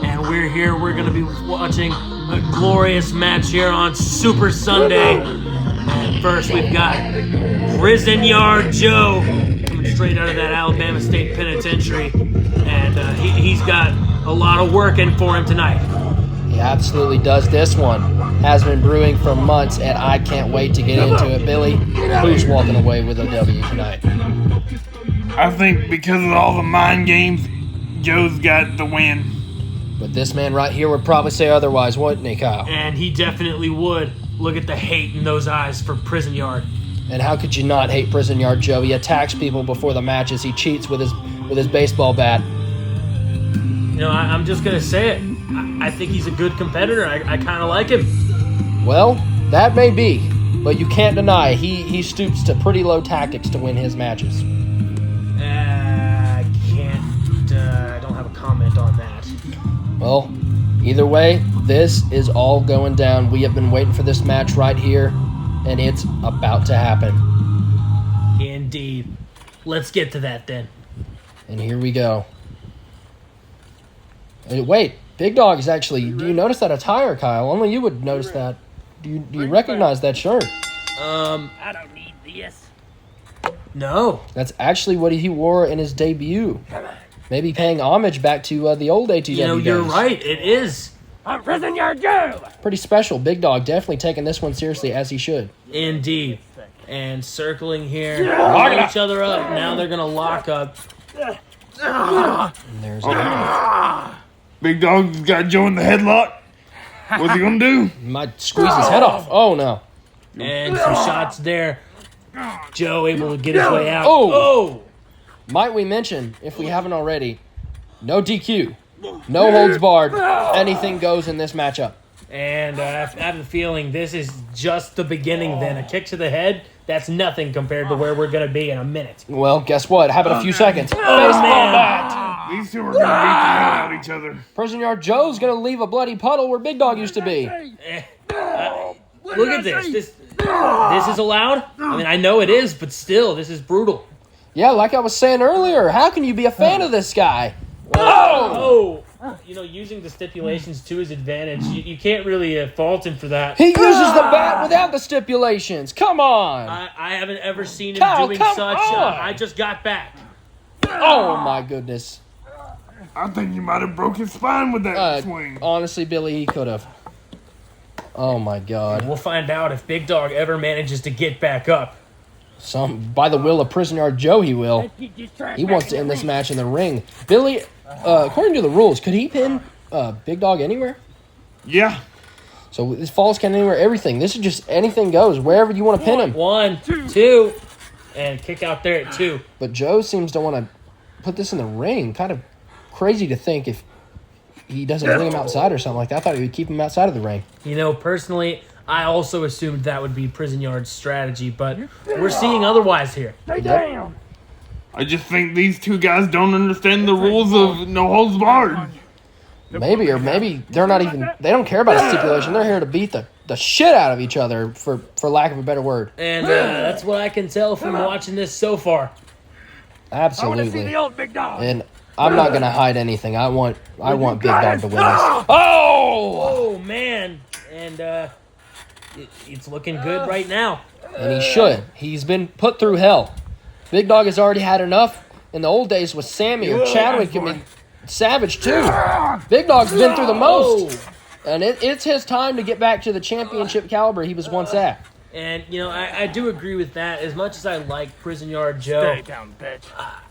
And we're here. We're going to be watching a glorious match here on Super Sunday. And first, we've got Prison Yard Joe coming straight out of that Alabama State Penitentiary. And he's got a lot of work in for him tonight. He absolutely does. This one has been brewing for months, and I can't wait to get into it. Billy, who's walking away with a W tonight? I think because of all the mind games, Joe's got the win. But this man right here would probably say otherwise, wouldn't he, Kyle? And he definitely would. Look at the hate in those eyes for Prison Yard. And how could you not hate Prison Yard Joe? He attacks people before the matches. He cheats with his baseball bat. You know, I'm just going to say it. I think he's a good competitor. I kind of like him. Well, that may be, but you can't deny he stoops to pretty low tactics to win his matches. I don't have a comment on that. Well, either way, this is all going down. We have been waiting for this match right here, and it's about to happen. Indeed. Let's get to that then. And here we go. Wait, Big Dog is actually... Do you notice that attire, Kyle? Only you would notice that. Do you recognize that shirt? I don't need this. No. That's actually what he wore in his debut. Maybe paying homage back to the old ATW You know, you're days. right. It is. I'm Prison Yard Joe. Pretty special. Big Dog definitely taking this one seriously, as he should. Indeed. And circling here. Lock each other up. Now they're going to lock up. And there's Big Dog's got Joe in the headlock. What's he gonna do? He might squeeze his head off. Oh, no. And some shots there. Joe able to get his way out. Oh! Might we mention, if we haven't already, no DQ, no holds barred, anything goes in this matchup. And I have the feeling this is just the beginning then. A kick to the head, that's nothing compared to where we're going to be in a minute. Well, guess what? Have it a few seconds. Oh, Baseball man. bat. These two are gonna beat the hell out of each other. Prison Yard Joe's going to leave a bloody puddle where Big Dog used to be. Look at this. This is allowed? I mean, I know it is, but still, this is brutal. Yeah, like I was saying earlier, how can you be a fan of this guy? Oh! You know, using the stipulations to his advantage, you can't really fault him for that. He uses the bat without the stipulations. Come on. I haven't ever seen him Kyle, doing come such. on. I just got back. Oh, my goodness. I think you might have broke his spine with that swing. Honestly, Billy, he could have. Oh, my God. We'll find out if Big Dog ever manages to get back up. By the will of Prison Yard Joe, he will. He wants to end this match in the ring. Billy, according to the rules, could he pin Big Dog anywhere? Yeah. So this falls count anywhere, everything. This is just anything goes, wherever you want to pin him. 1, 2, and kick out there at 2. But Joe seems to want to put this in the ring. Kind of crazy to think if he doesn't bring him outside or something like that. I thought he would keep him outside of the ring. You know, personally, I also assumed that would be Prison Yard's strategy, but we're seeing otherwise here. Damn. I just think these two guys don't understand the rules of no holds barred. Maybe they're not even, they don't care about a stipulation. They're here to beat the shit out of each other, for lack of a better word. And that's what I can tell from watching this so far. I want to see Absolutely. the old Big Dog. And I'm not gonna hide anything. I want Big Dog to win this. Oh! Oh, man. And it's looking good right now. And he should. He's been put through hell. Big Dog has already had enough. In the old days with Sammy or Chadwick, I mean, Savage too. Big Dog's been through the most. And it's his time to get back to the championship caliber he was once at. And, you know, I do agree with that. As much as I like Prison Yard Joe, Stay down, bitch.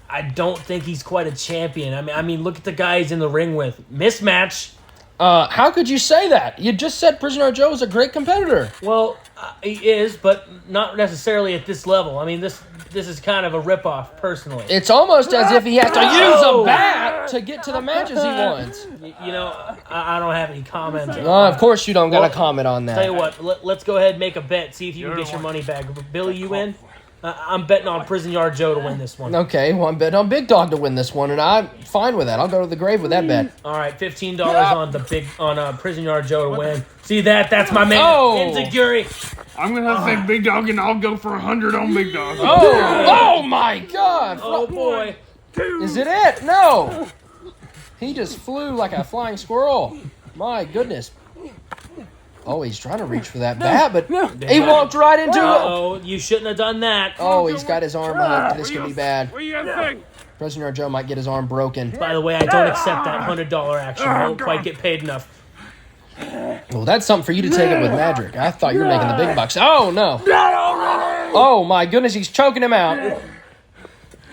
I don't think he's quite a champion. I mean, look at the guy he's in the ring with. Mismatch. How could you say that? You just said Prisoner Joe is a great competitor. Well, he is, but not necessarily at this level. I mean, this is kind of a ripoff, personally. It's almost as if he has to use a bat to get to the matches he wants. You know, I don't have any comments. Of course you don't got to comment on that. Tell you what, let's go ahead and make a bet. See if you can get your money back. Billy, you in? I'm betting on Prison Yard Joe to win this one. Okay, well, I'm betting on Big Dog to win this one, and I'm fine with that. I'll go to the grave with that bet. All right, $15 on Prison Yard Joe to win. See that? That's my man. Oh. Enziguri. I'm gonna have to take Big Dog and I'll go for 100 on Big Dog. Oh my God! Oh boy. Is it? No! He just flew like a flying squirrel. My goodness. Oh, he's trying to reach for that bat, but he walked right into it. Oh, you shouldn't have done that. Oh, he's got his arm up. This could be bad. What do you guys think? Prisoner Joe might get his arm broken. By the way, I don't accept that $100 action. I don't quite get paid enough. Well, that's something for you to take it with Madrick. I thought you were making the big bucks. Oh, no. Oh, my goodness, he's choking him out.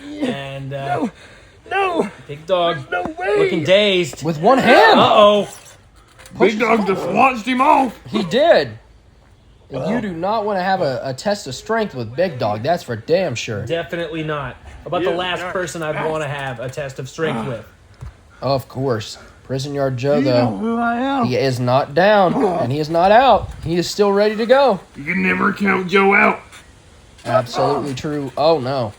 And No. Big Dog No way. looking dazed. With one hand. Uh-oh. Big Dog just launched him off. He did. And you do not want to have a test of strength with Big Dog. That's for damn sure. Definitely not. About the last person I'd want to have a test of strength with. Of course. Prison Yard Joe, though, Who I am? he is not down, and he is not out. He is still ready to go. You can never count Joe out. Absolutely true. Oh, no.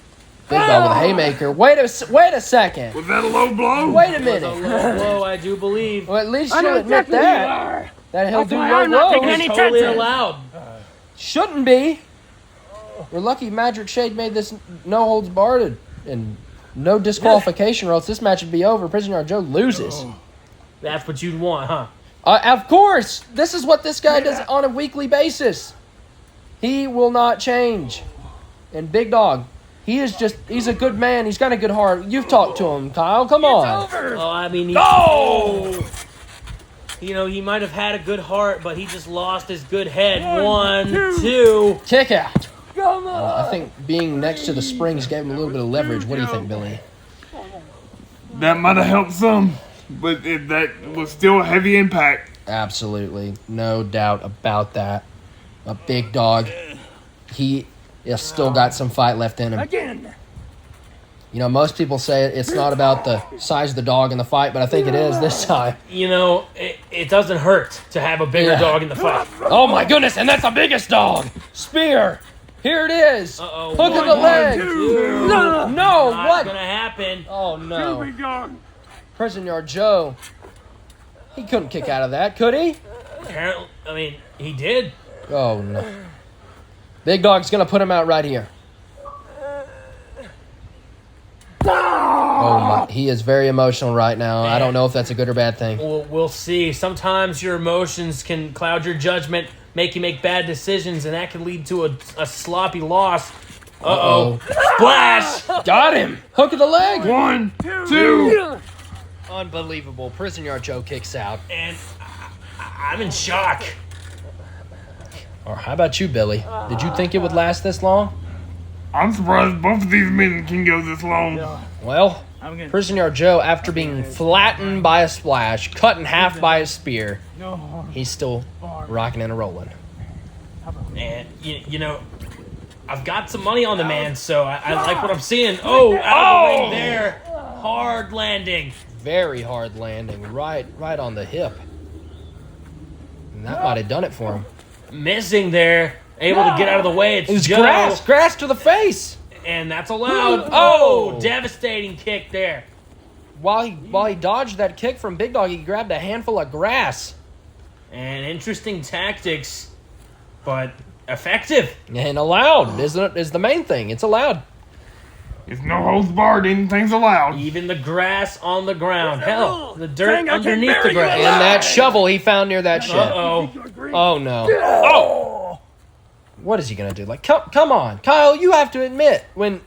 Big Dog with a haymaker. Wait a second. Was that a low blow? Wait a So minute. low blow, I do believe. Well, at least I know you'll admit exactly who you that. are. That he'll do why low I'm not taking blows. any Totally chances. allowed. Shouldn't be. We're lucky Magic Shade made this no holds barred and no disqualification, or else this match would be over. Prisoner Joe loses. That's what you'd want, huh? Of course. This is what this guy does on a weekly basis. He will not change. And Big Dog, he's a good man. He's got a good heart. You've talked to him, Kyle. Come on. Oh, I mean, he might have had a good heart, but he just lost his good head. One, two. Kick out. I think being next to the springs gave him a little bit of leverage. What do you think, Billy? That might have helped some, but that was still a heavy impact. Absolutely. No doubt about that. A Big Dog, he has still got some fight left in him. Again. You know, most people say it's not about the size of the dog in the fight, but I think it is this time. You know, it doesn't hurt to have a bigger dog in the fight. Oh my goodness, and that's the biggest dog! Spear! Here it is! Uh-oh. Hook in the leg! No. No, Not what? gonna happen. Oh no. Big Dog. Prison Yard Joe. He couldn't kick out of that, could he? Apparently, I mean, he did. Oh no. Big Dog's gonna put him out right here. Oh my, he is very emotional right now. I don't know if that's a good or bad thing. We'll see. Sometimes your emotions can cloud your judgment, make you make bad decisions, and that can lead to a sloppy loss. Uh-oh. Splash! Got him! Hook of the leg! 1, 2. Unbelievable. Prison Yard Joe kicks out. And I'm in shock. Or how about you, Billy? Did you think it would last this long? I'm surprised both of these men can go this long. Well, Prison Yard Joe, after being flattened by a splash, cut in half by a spear, he's still rocking and rolling. And, you know, I've got some money on the man, so I like what I'm seeing. Oh, out of the way there. Hard landing. Very hard landing, right on the hip. And that might have done it for him. Missing there. Able to get out of the way. It's It was Joe. grass to the face. And that's allowed. Oh! Devastating kick there. While he dodged that kick from Big Dog, he grabbed a handful of grass. And interesting tactics, but effective. And allowed is the main thing. It's allowed. It's no holds barred. Anything's allowed. Even the grass on the ground. Hell, the dirt underneath the grass. And that shovel he found near that shed. Uh-oh. Oh, no. Oh! What is he going to do? Like, come on. Kyle, you have to admit, when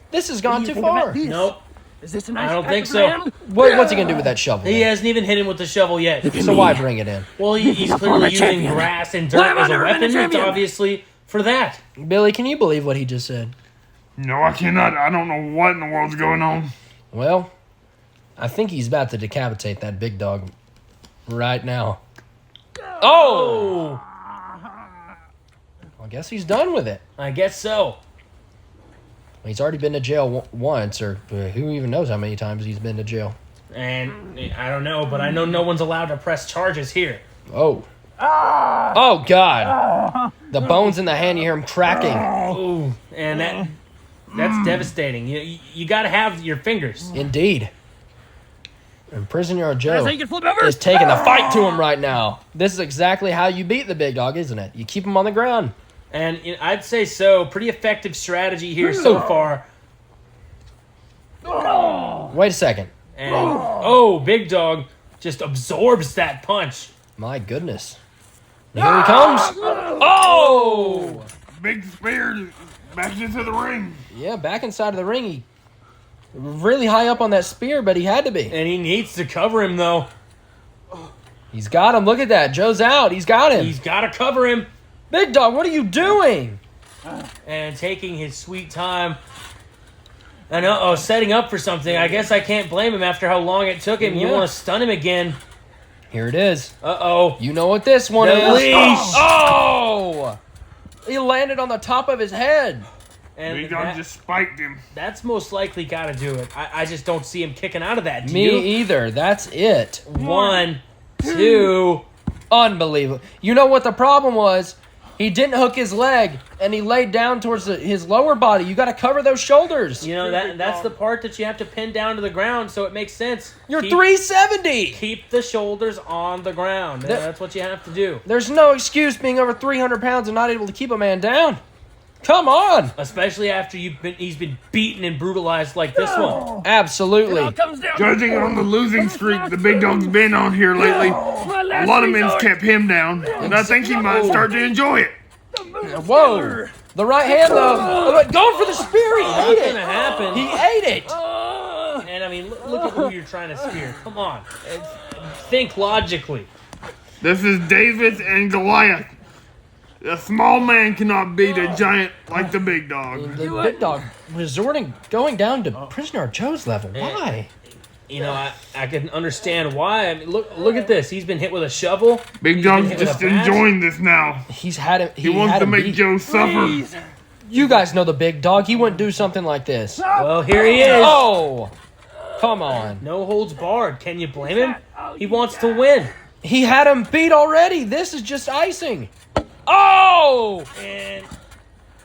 this has gone too far. Nope. Is this a I nice don't think patch so. of land? What's he going to do with that shovel? He then? hasn't even hit him with the shovel yet. So why bring it in? Well, he's clearly using grass and dirt as a weapon. It's obviously for that. Billy, can you believe what he just said? No, I cannot. I don't know what in the world's going on. Well, I think he's about to decapitate that Big Dog right now. Oh! I guess he's done with it. I guess so. He's already been to jail once, or who even knows how many times he's been to jail. And I don't know, but I know no one's allowed to press charges here. Oh. Oh, God. The bones in the hand, you hear him cracking. Ooh, and that's devastating. You got to have your fingers. Indeed. And Prison Yard Joe You can flip over. is taking the fight to him right now. This is exactly how you beat the Big Dog, isn't it? You keep him on the ground. And I'd say so. Pretty effective strategy here so far. Wait a second. And, Big Dog just absorbs that punch. My goodness. And here he comes. Oh! Big spear back into the ring. Yeah, back inside of the ring. He really high up on that spear, but he had to be. And he needs to cover him, though. He's got him. Look at that. Joe's out. He's got him. He's got to cover him. Big Dog, what are you doing? And taking his sweet time. And setting up for something. I guess I can't blame him after how long it took him. You want to stun him again. Here it is. Uh-oh. You know what this one The is. leash. Oh! He landed on the top of his head. And Big Dog just spiked him. that's most likely got to do it. I just don't see him kicking out of that. Do Me you? either. That's it. 1, 2. Unbelievable. You know what the problem was? He didn't hook his leg, and he laid down towards his lower body. You got to cover those shoulders. You know, that's the part that you have to pin down to the ground, so it makes sense. You're Keep- 370. Keep the shoulders on the ground. That's what you have to do. There's no excuse being over 300 pounds and not able to keep a man down. Come on. Especially after he's been beaten and brutalized like this one. Absolutely. Judging on the losing streak the big dog's been on here lately, a lot of men's kept him down, and I think he might start to enjoy it. Whoa. The right hand, though. Going for the spear. He What's ate going to it. happen? He ate it. And I mean, look at who you're trying to spear. Come on. Think logically. This is David and Goliath. A small man cannot beat a giant like the big dog. The big dog going down to Prisoner Joe's level. Why? You know, I can understand why. I mean, look at this. He's been hit with a shovel. Big He's been dog's hit with just a bat. enjoying this now. He's had him. He wants had to him make beat. Joe suffer. You guys know the big dog. He wouldn't do something like this. Well, here he is. Oh, come on. No holds barred. Can you blame him? He wants to win. He had him beat already. This is just icing. Oh! And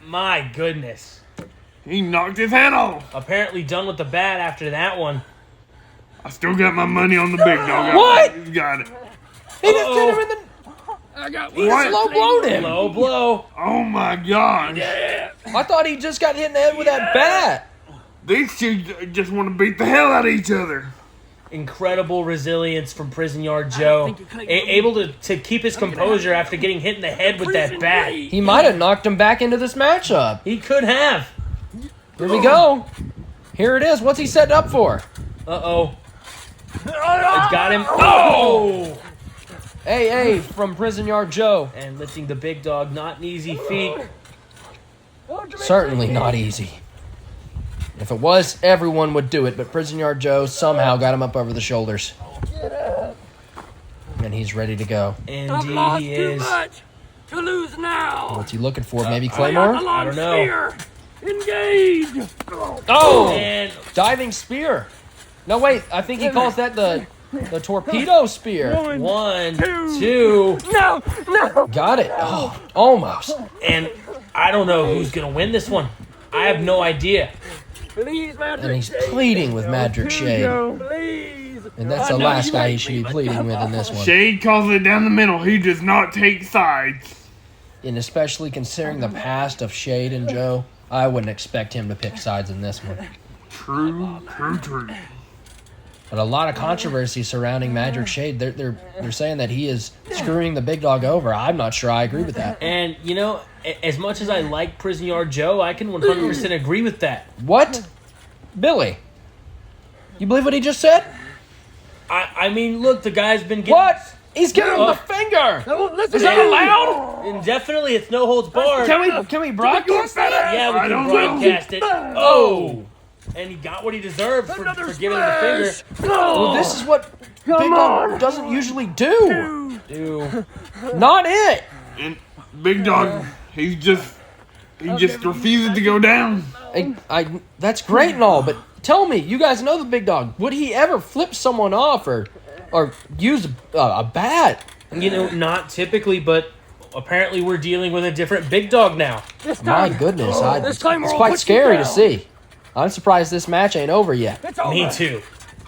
my goodness. He knocked his head off. Apparently done with the bat after that one. I still got my money on the big dog. What? He's got it. He just hit him in the... He just low blowed him. Low blow. Oh my gosh. I thought he just got hit in the head with that bat. These two just want to beat the hell out of each other. Incredible resilience from Prison Yard Joe. Able to keep his composure after getting hit in the head with that bat. He might have knocked him back into this matchup. He could have. Here we go. Here it is. What's he setting up for? Uh-oh. It's got him. Oh! Hey, from Prison Yard Joe. And lifting the big dog, not an easy feat. Certainly not easy. If it was, everyone would do it, but Prison Yard Joe somehow got him up over the shoulders. And he's ready to go. Indeed he is. To lose now. What's he looking for? Maybe Claymore? I don't know. Engage. Oh! And Diving spear. No, wait. I think he calls that the torpedo spear. one, two. No. Got it. Oh, almost. And I don't know who's going to win this one. I have no idea. Please, And he's pleading with Magic Shade. Please. And that's the last guy he should be pleading with in this one. Shade calls it down the middle. He does not take sides. And especially considering the past of Shade and Joe, I wouldn't expect him to pick sides in this one. True. But a lot of controversy surrounding Magic Shade. They're saying that he is screwing the big dog over. I'm not sure I agree with that. And, you know, as much as I like Prison Yard Joe, I can 100% agree with that. What? Billy? You believe what he just said? I mean, look, the guy's been getting... What? He's giving him the finger! Is that allowed? And definitely, it's no holds barred. Can we broadcast that? Yeah, we I can don't broadcast it. Oh! And he got what he deserved for giving him the finger. Well, this is what Big Dog doesn't usually do. Not it! And Big Dog, he just refuses to go down. That's great and all, but tell me, you guys know the Big Dog. Would he ever flip someone off or use a bat? You know, not typically, but apparently we're dealing with a different Big Dog now. My goodness, it's time we'll quite put you scary to down. see. I'm surprised this match ain't over yet. Me too.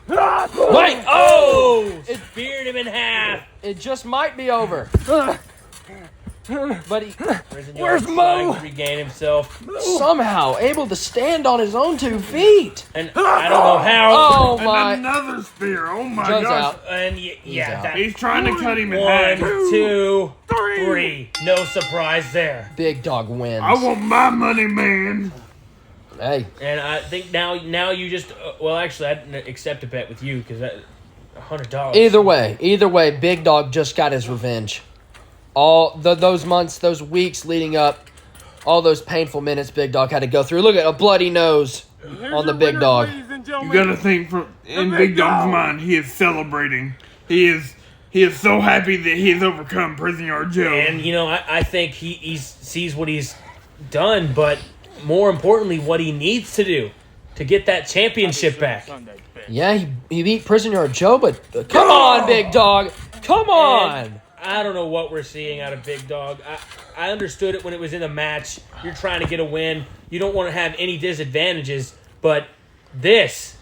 Wait! Oh! Speared him in half. It just might be over. But he Where's Mo? To regain himself. somehow able to stand on his own 2 feet. And I don't know how. Oh And my! another spear. Oh my Joe's gosh. out. And out. yeah, He's trying to cut him in that half. 1, 2, 3. No surprise there. Big Dog wins. I want my money, man. Hey, And I think now you just well, actually, I didn't accept a bet with you because that $100. either way, Big Dog just got his revenge. All those months, those weeks leading up, all those painful minutes Big Dog had to go through. Look at a bloody nose on the Big Dog. You gotta think, in Big Dog's mind, he is celebrating. He is so happy that he has overcome Prison Yard Joe. And you know, I think he sees what he's done, but more importantly, what he needs to do to get that championship back. Yeah, he beat Prison Yard Joe, but come on, Big Dog, come on. And I don't know what we're seeing out of Big Dog. I understood it when it was in a match. You're trying to get a win. You don't want to have any disadvantages, but that's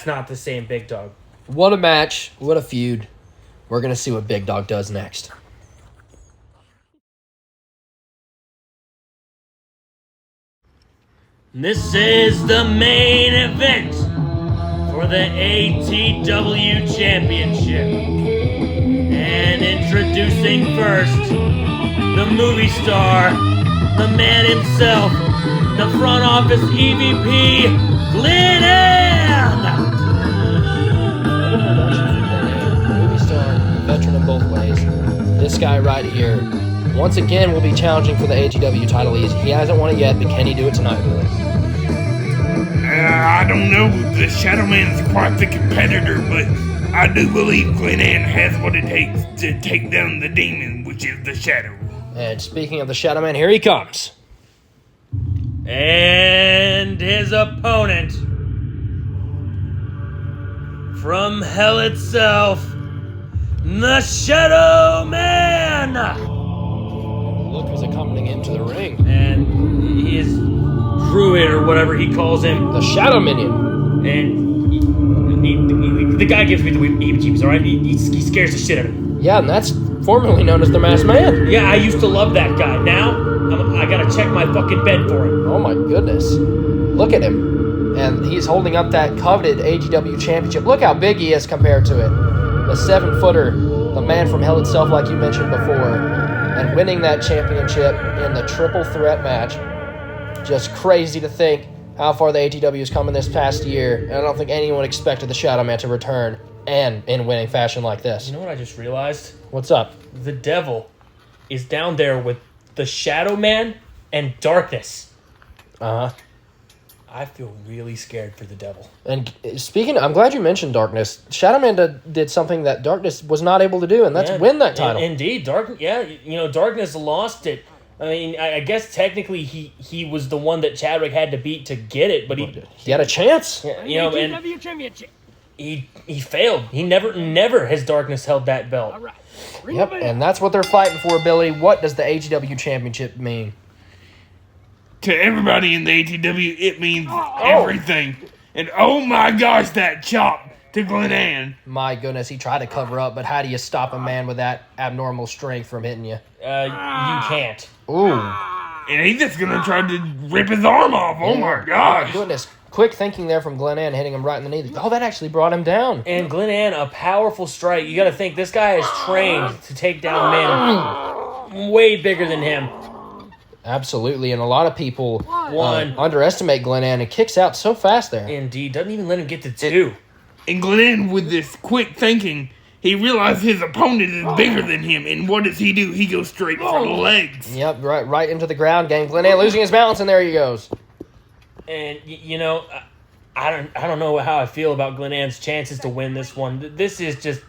not the same Big Dog. What a match! What a feud! We're gonna see what Big Dog does next. This is the main event for the ATW Championship. And introducing first, the movie star, the man himself, the front office EVP, Glenn Ann! Movie star, veteran in both ways. This guy right here, once again, will be challenging for the ATW title. He hasn't won it yet, but can he do it tonight, Billy? I don't know. The Shadow Man's quite the competitor, but I do believe Glenn Ann has what it takes to take down the demon, which is the Shadow. And speaking of the Shadow Man, here he comes. And his opponent, from hell itself, the Shadow Man! Look who's accompanying him to the ring. And his druid, or whatever he calls him, The Shadow Minion. and the guy gives me the heebie-jeebies, alright? He scares the shit out of me. Yeah, and that's formerly known as the Masked Man. Yeah, I used to love that guy. Now, I gotta check my fucking bed for him. Oh my goodness. Look at him. And he's holding up that coveted ATW championship. Look how big he is compared to it. The 7-footer, the man from hell itself, like you mentioned before, and winning that championship in the triple threat match. Just crazy to think how far the ATW has come in this past year, and I don't think anyone expected the Shadow Man to return and in winning fashion like this. You know what I just realized? What's up? The devil is down there with the Shadow Man and Darkness. Uh-huh. I feel really scared for the devil. And speaking, I'm glad you mentioned Darkness. Shadow Man did something that Darkness was not able to do, and that's win that title. Indeed, Darkness lost it. I mean, I guess technically he was the one that Chadwick had to beat to get it, but he had a chance. And Championship. He failed. He never has Darkness held that belt. All right. Yep, and that's what they're fighting for, Billy. What does the ATW Championship mean? To everybody in the ATW, it means everything. And oh my gosh, that chop to Glenn Ann. My goodness, he tried to cover up, but how do you stop a man with that abnormal strength from hitting you? You can't. Ooh. And he's just gonna try to rip his arm off. Oh my My gosh. goodness. Quick thinking there from Glenn Ann, hitting him right in the knee. Oh, that actually brought him down. And Glenn Ann, a powerful strike. You got to think, this guy is trained to take down men way bigger than him. Absolutely, and a lot of people underestimate Glenn Ann and kicks out so fast there. Indeed, doesn't even let him get to two. And Glenn Ann, with this quick thinking, he realized his opponent is bigger than him. And what does he do? He goes straight for the legs. Yep, right into the ground game. Glenn Ann losing his balance, and there he goes. And I don't know how I feel about Glenn Ann's chances to win this one. This is just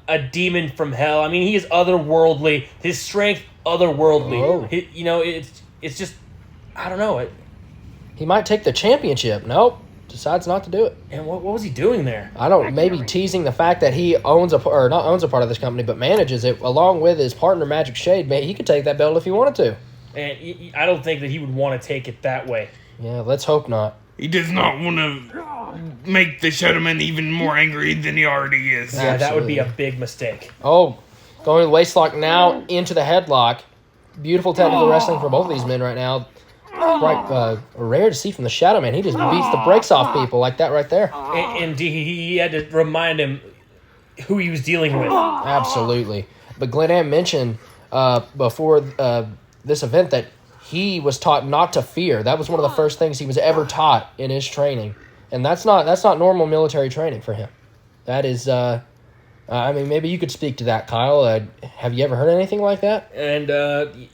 a demon from hell. I mean, he is otherworldly. His strength, otherworldly. Whoa. It's just, I don't know. He might take the championship. Nope, decides not to do it. And what was he doing there? I don't. Maybe teasing the fact that he not owns a part of this company, but manages it along with his partner Magic Shade. Man, he could take that belt if he wanted to. And I don't think that he would want to take it that way. Yeah, let's hope not. He does not want to make the Shadow Man even more angry than he already is. Yeah, that would be a big mistake. Oh, going to the waist lock now into the headlock. Beautiful technical wrestling for both of these men right now. Quite rare to see from the Shadow Man. He just beats the brakes off people like that right there. And he had to remind him who he was dealing with. Absolutely. But Glenn Ann mentioned before this event that he was taught not to fear. That was one of the first things he was ever taught in his training. And that's not normal military training for him. That is, I mean, maybe you could speak to that, Kyle. Have you ever heard anything like that? And, I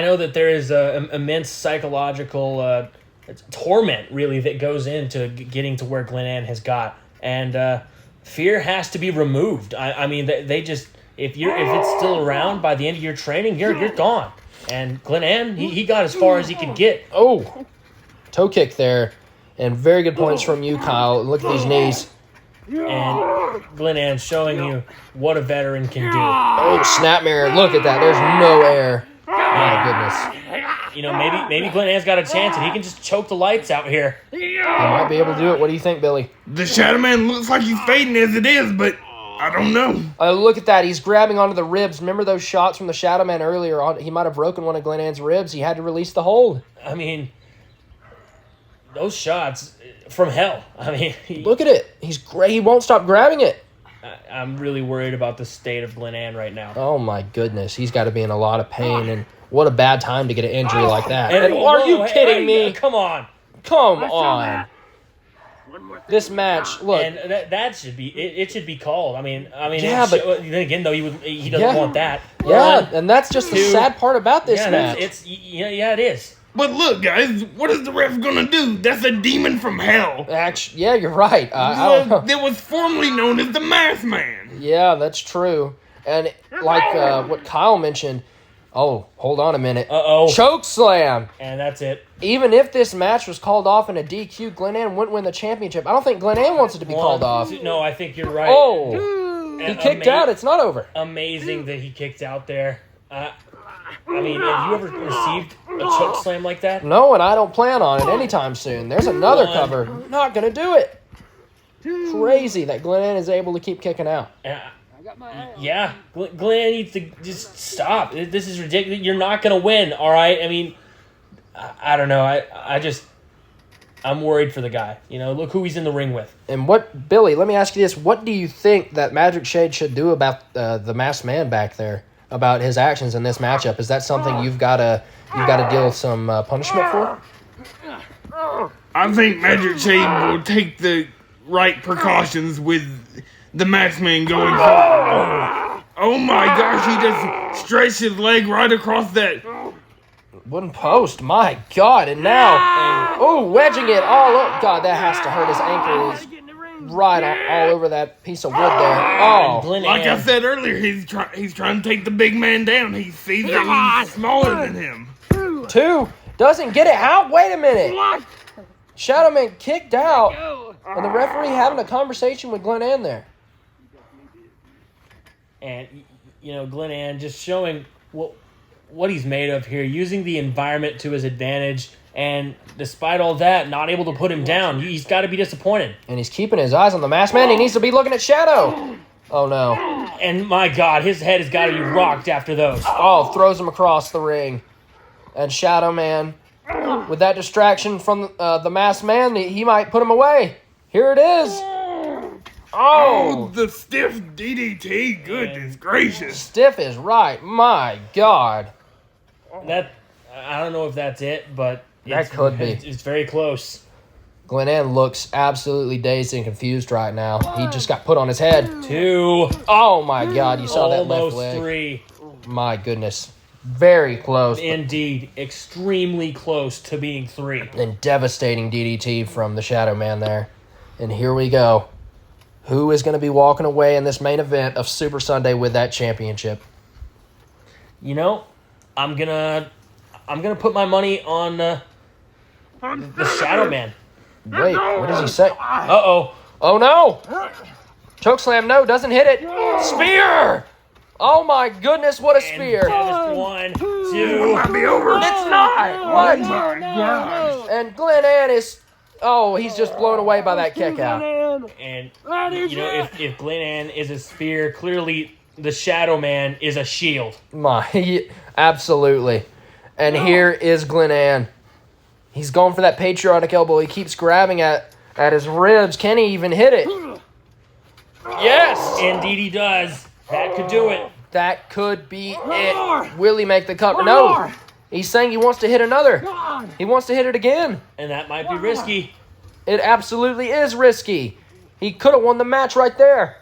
know that there is immense psychological torment, really, that goes into getting to where Glenn Ann has got. And fear has to be removed. I mean, they just, if it's still around by the end of your training, you're gone. And Glenn Ann, he got as far as he could get. Oh, toe kick there. And very good points from you, Kyle. Look at these knees. And Glenn Ann showing you what a veteran can do. Oh, snap mirror. Look at that. There's no air. My goodness. Maybe Glenn Ann's got a chance and he can just choke the lights out here. He might be able to do it. What do you think, Billy? The Shadow Man looks like he's fading as it is, but I don't know. Look at that. He's grabbing onto the ribs. Remember those shots from the Shadow Man earlier? He might have broken one of Glenn Ann's ribs. He had to release the hold. I mean, those shots from hell. I mean, Look at it. He's great. He won't stop grabbing it. I'm really worried about the state of Glenn Ann right now. Oh my goodness, he's got to be in a lot of pain, and what a bad time to get an injury like that. And Whoa, are you kidding hey, me? Come on. Come on. This match, look. And that should be it. Should be called. I mean. Yeah, but then again, though, he doesn't want that. Yeah, and that's just the Two. sad part about this match. It is. But look, guys, what is the ref gonna do? That's a demon from hell. Actually, yeah, you're right. I don't know. That was formerly known as the Masked Man. Yeah, that's true. And like what Kyle mentioned, oh, hold on a minute. Uh-oh. Choke slam. And that's it. Even if this match was called off in a DQ, Glenn Ann wouldn't win the championship. I don't think Glenn Ann wants it to be called off. No, I think you're right. Oh, he kicked out. It's not over. Amazing that he kicked out there. I mean, have you ever received a choke slam like that? No, and I don't plan on it anytime soon. There's another cover. Not going to do it. Crazy that Glenn Ann is able to keep kicking out. Yeah, Glenn needs to just stop. This is ridiculous. You're not going to win, all right? I mean, I don't know. I'm worried for the guy. You know, look who he's in the ring with. And Billy, let me ask you this. What do you think that Magic Shade should do about the masked man back there? About his actions in this matchup? Is that something you've got to deal with some punishment for? I think Magic Shade will take the right precautions with the Masked Man going forward. Oh my gosh, he just stretched his leg right across that. Wooden post, my God, and now, wedging it all up. God, that has to hurt his ankle. He's right all over that piece of wood there. Oh, Like I said earlier, he's trying to take the big man down. He sees that he's smaller than him. 2, doesn't get it out. Wait a minute. Shadow Man kicked out, and the referee having a conversation with Glenn Ann there. And, you know, Glenn Ann just showing what he's made of here, using the environment to his advantage, and despite all that, not able to put him down. He's got to be disappointed. And he's keeping his eyes on the masked man. He needs to be looking at Shadow. Oh, no. And, my God, his head has got to be rocked after those. Oh, throws him across the ring. And Shadow Man, with that distraction from the masked man, he might put him away. Here it is. Oh, the stiff DDT. Goodness gracious. Stiff is right. My God. I don't know if that's it, but That could be. It's very close. Glenn Ann looks absolutely dazed and confused right now. He just got put on his head. 2. Oh, my God. You saw that left Almost leg. 3. My goodness. Very close. Indeed. Extremely close to being 3. And devastating DDT from the Shadow Man there. And here we go. Who is going to be walking away in this main event of Super Sunday with that championship? You know, I'm gonna put my money on the Shadow Man. Wait, what does he say? Uh-oh. Oh, no! Chokeslam, no, doesn't hit it. Spear! Oh, my goodness, what a spear. And 1, 2. Might be over. It's not! What? My gosh. And Glenn Ann is... Oh, he's just blown away by that kick out. And, you know, if Glenn Ann is a spear, clearly the Shadow Man is a shield. Absolutely. And here is Glenn Ann. He's going for that patriotic elbow. He keeps grabbing at his ribs. Can he even hit it? Yes! Indeed he does. That could do it. That could be it. Will he make the cover? No. He's saying he wants to hit another. He wants to hit it again. And that might be risky. It absolutely is risky. He could have won the match right there.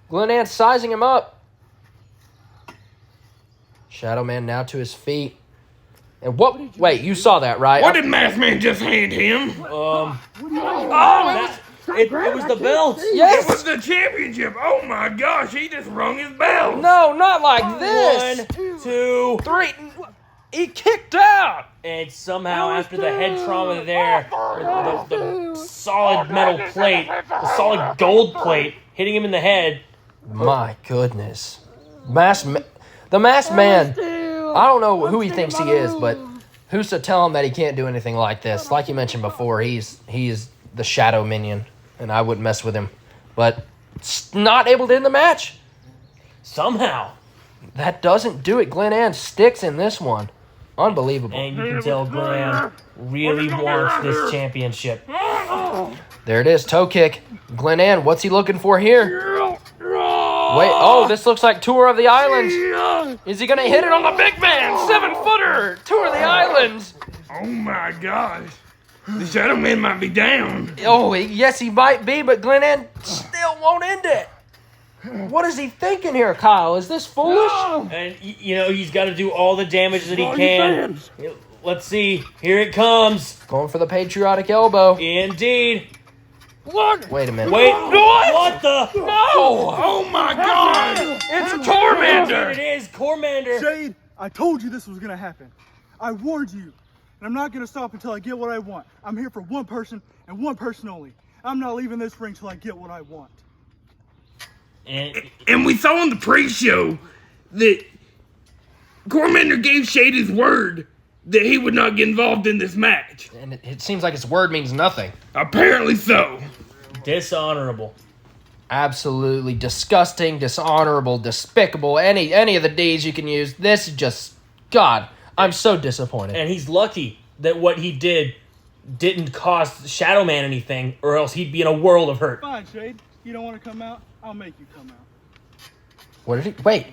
Glenn Ann sizing him up. Shadow Man now to his feet. And what? Wait, you saw that, right? What did Masked Man just hand him? It was the belt. Yes. It was the championship. Oh my gosh, he just rung his bell. No, not like this. 1, 2, 3. He kicked out. and somehow after the head trauma there, the solid metal plate, the solid gold plate hitting him in the head. My goodness. The masked man, I don't know who he thinks he is, but who's to tell him that he can't do anything like this? Like you mentioned before, he's the shadow minion, and I wouldn't mess with him. But not able to end the match. Somehow. That doesn't do it. Glenn Ann sticks in this one. Unbelievable. And you can tell Glenn really wants this championship. There it is, toe kick. Glenn, what's he looking for here? Wait, oh, this looks like Tour of the Islands. Is he going to hit it on the big man? 7-footer, Tour of the Islands. Oh my gosh. The Shadow Man might be down. Oh, yes, he might be, but Glenn still won't end it. What is he thinking here, Kyle? Is this foolish? And, you know, he's got to do all the damage that he can. Let's see. Here it comes. Going for the patriotic elbow. Indeed. What? Wait a minute. Wait. What the? No! Oh my god! It's Tormander! It is Cormander. Shade, I told you this was gonna happen. I warned you. And I'm not gonna stop until I get what I want. I'm here for one person and one person only. I'm not leaving this ring till I get what I want. And we saw on the pre-show that Cormander gave Shade his word that he would not get involved in this match. And it seems like his word means nothing. Apparently so. Dishonorable. Absolutely disgusting, dishonorable, despicable, any of the D's you can use. This is just, God, I'm so disappointed. And he's lucky that what he didn't cost Shadow Man anything, or else he'd be in a world of hurt. Fine, Shade. You don't want to come out? I'll make you come out. What did he, wait,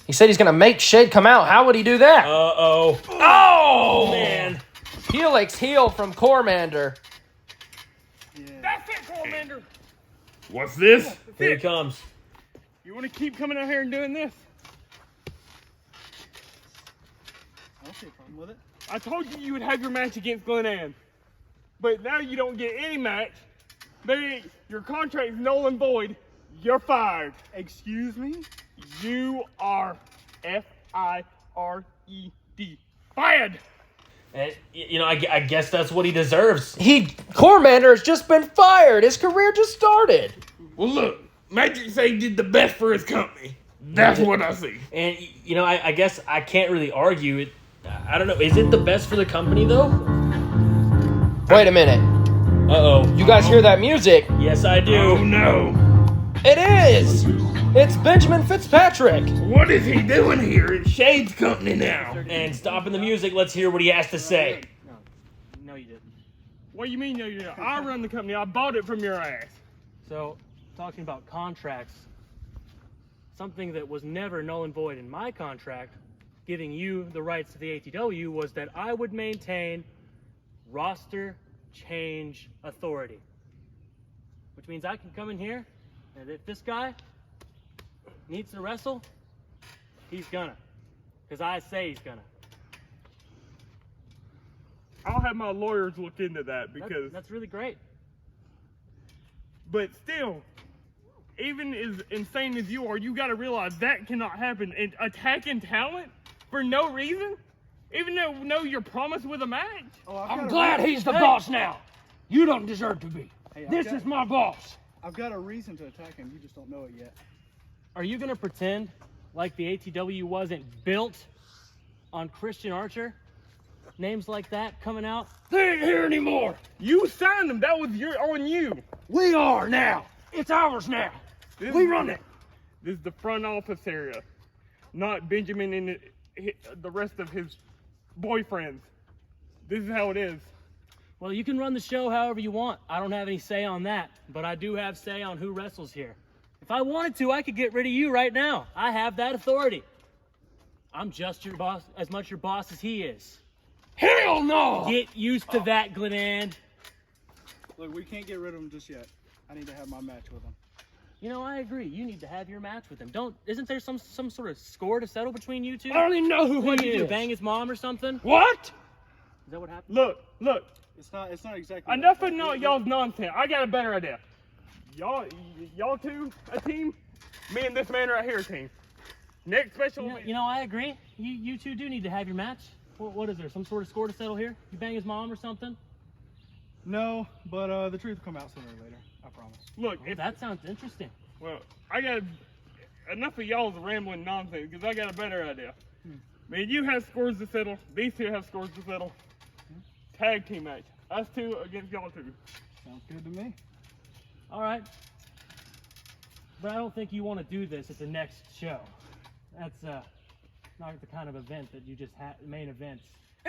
he said he's going to make Shade come out. How would he do that? Uh-oh. Oh, Man. Helix heel from Cormander. Yeah. That's it, Cormander. What's this? Here he comes. You want to keep coming out here and doing this? I don't see a problem with it. I told you you would have your match against Glenn, but now you don't get any match. Your contract is null and void. You're fired. Excuse me? You are fired. Fired. And, you know, I guess that's what he deserves. Cormander has just been fired. His career just started. Well, look, Magic Say did the best for his company. That's what I see. And, you know, I guess I can't really argue it. I don't know. Is it the best for the company, though? Wait a minute. Uh-oh. You guys hear that music? Yes, I do. Oh no. It is. It's Benjamin Fitzpatrick. What is he doing here? It's Shade's company now. And stopping the music, let's hear what he has to say. No, you didn't. What do you mean, no, you don't? I run the company. I bought it from your ass. So, talking about contracts, something that was never null and void in my contract, giving you the rights to the ATW, was that I would maintain roster change authority. Which means I can come in here, and if this guy needs to wrestle, he's gonna. Because I say he's gonna. I'll have my lawyers look into that because... That's really great. But still, even as insane as you are, you got to realize that cannot happen. And attacking talent for no reason, even though know you're promised with a match. Oh, I'm glad he's the boss now. You don't deserve to be. Hey, This is my boss. I've got a reason to attack him. You just don't know it yet. Are you gonna pretend like the ATW wasn't built on Christian Archer? Names like that coming out? They ain't here anymore. You signed them. That was on you. We are now. It's ours now. We run it. This is the front office area, not Benjamin and the rest of his boyfriends. This is how it is. Well, you can run the show however you want. I don't have any say on that, but I do have say on who wrestles here. If I wanted to, I could get rid of you right now. I have that authority. I'm just your boss, as much your boss as he is. Hell no! Get used to that, Glenn. Look, we can't get rid of him just yet. I need to have my match with him. You know, I agree. You need to have your match with him. Isn't there some sort of score to settle between you two? I don't even know who What he did you do? is. Bang his mom or something? What? Is that what happened? Look. It's not exactly. Enough of y'all's nonsense. I got a better idea. Y'all two a team. Me and this man right here a team. Next special. You know, I agree. You two do need to have your match. What is there? Some sort of score to settle here? You bang his mom or something? No, but the truth will come out sooner or later. I promise. Look, Oh, that sounds interesting. well, I got enough of y'all's rambling nonsense because I got a better idea. Man, you have scores to settle. These two have scores to settle. Tag team match. Us two against y'all two. Sounds good to me. All right. But I don't think you want to do this at the next show. That's not the kind of event that you just main events.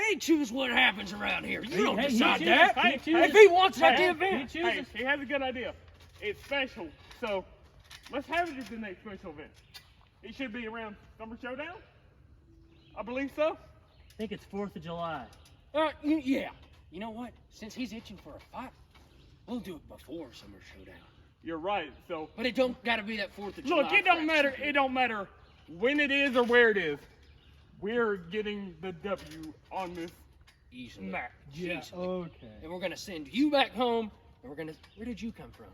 He choose what happens around here. You don't Hey, he decide chooses. that. He chooses. If he wants that Hey, event, he Hey, chooses. he has a good idea. It's special, so let's have it as the next special event. It should be around Summer Showdown. I believe so. I think it's 4th of July. yeah. You know what? Since he's itching for a fight, we'll do it before Summer Showdown. You're right. So But it don't got to be that 4th of July. look, it don't crap. matter. It don't matter when it is or where it is. We're getting the W on this Easily. match. Easily. Okay. And we're going to send you back home. And we're going to... Where did you come from?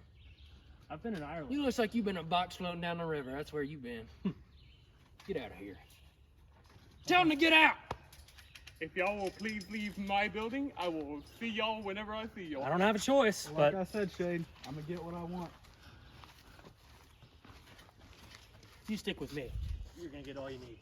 I've been in Ireland. You looks like you've been a box floating down the river. That's where you've been. Get out of here. Tell him to get out. If y'all will please leave my building, I will see y'all whenever I see y'all. I don't have a choice, Like but I said, Shade, I'm gonna get what I want. if you stick with me, you're gonna get all you need.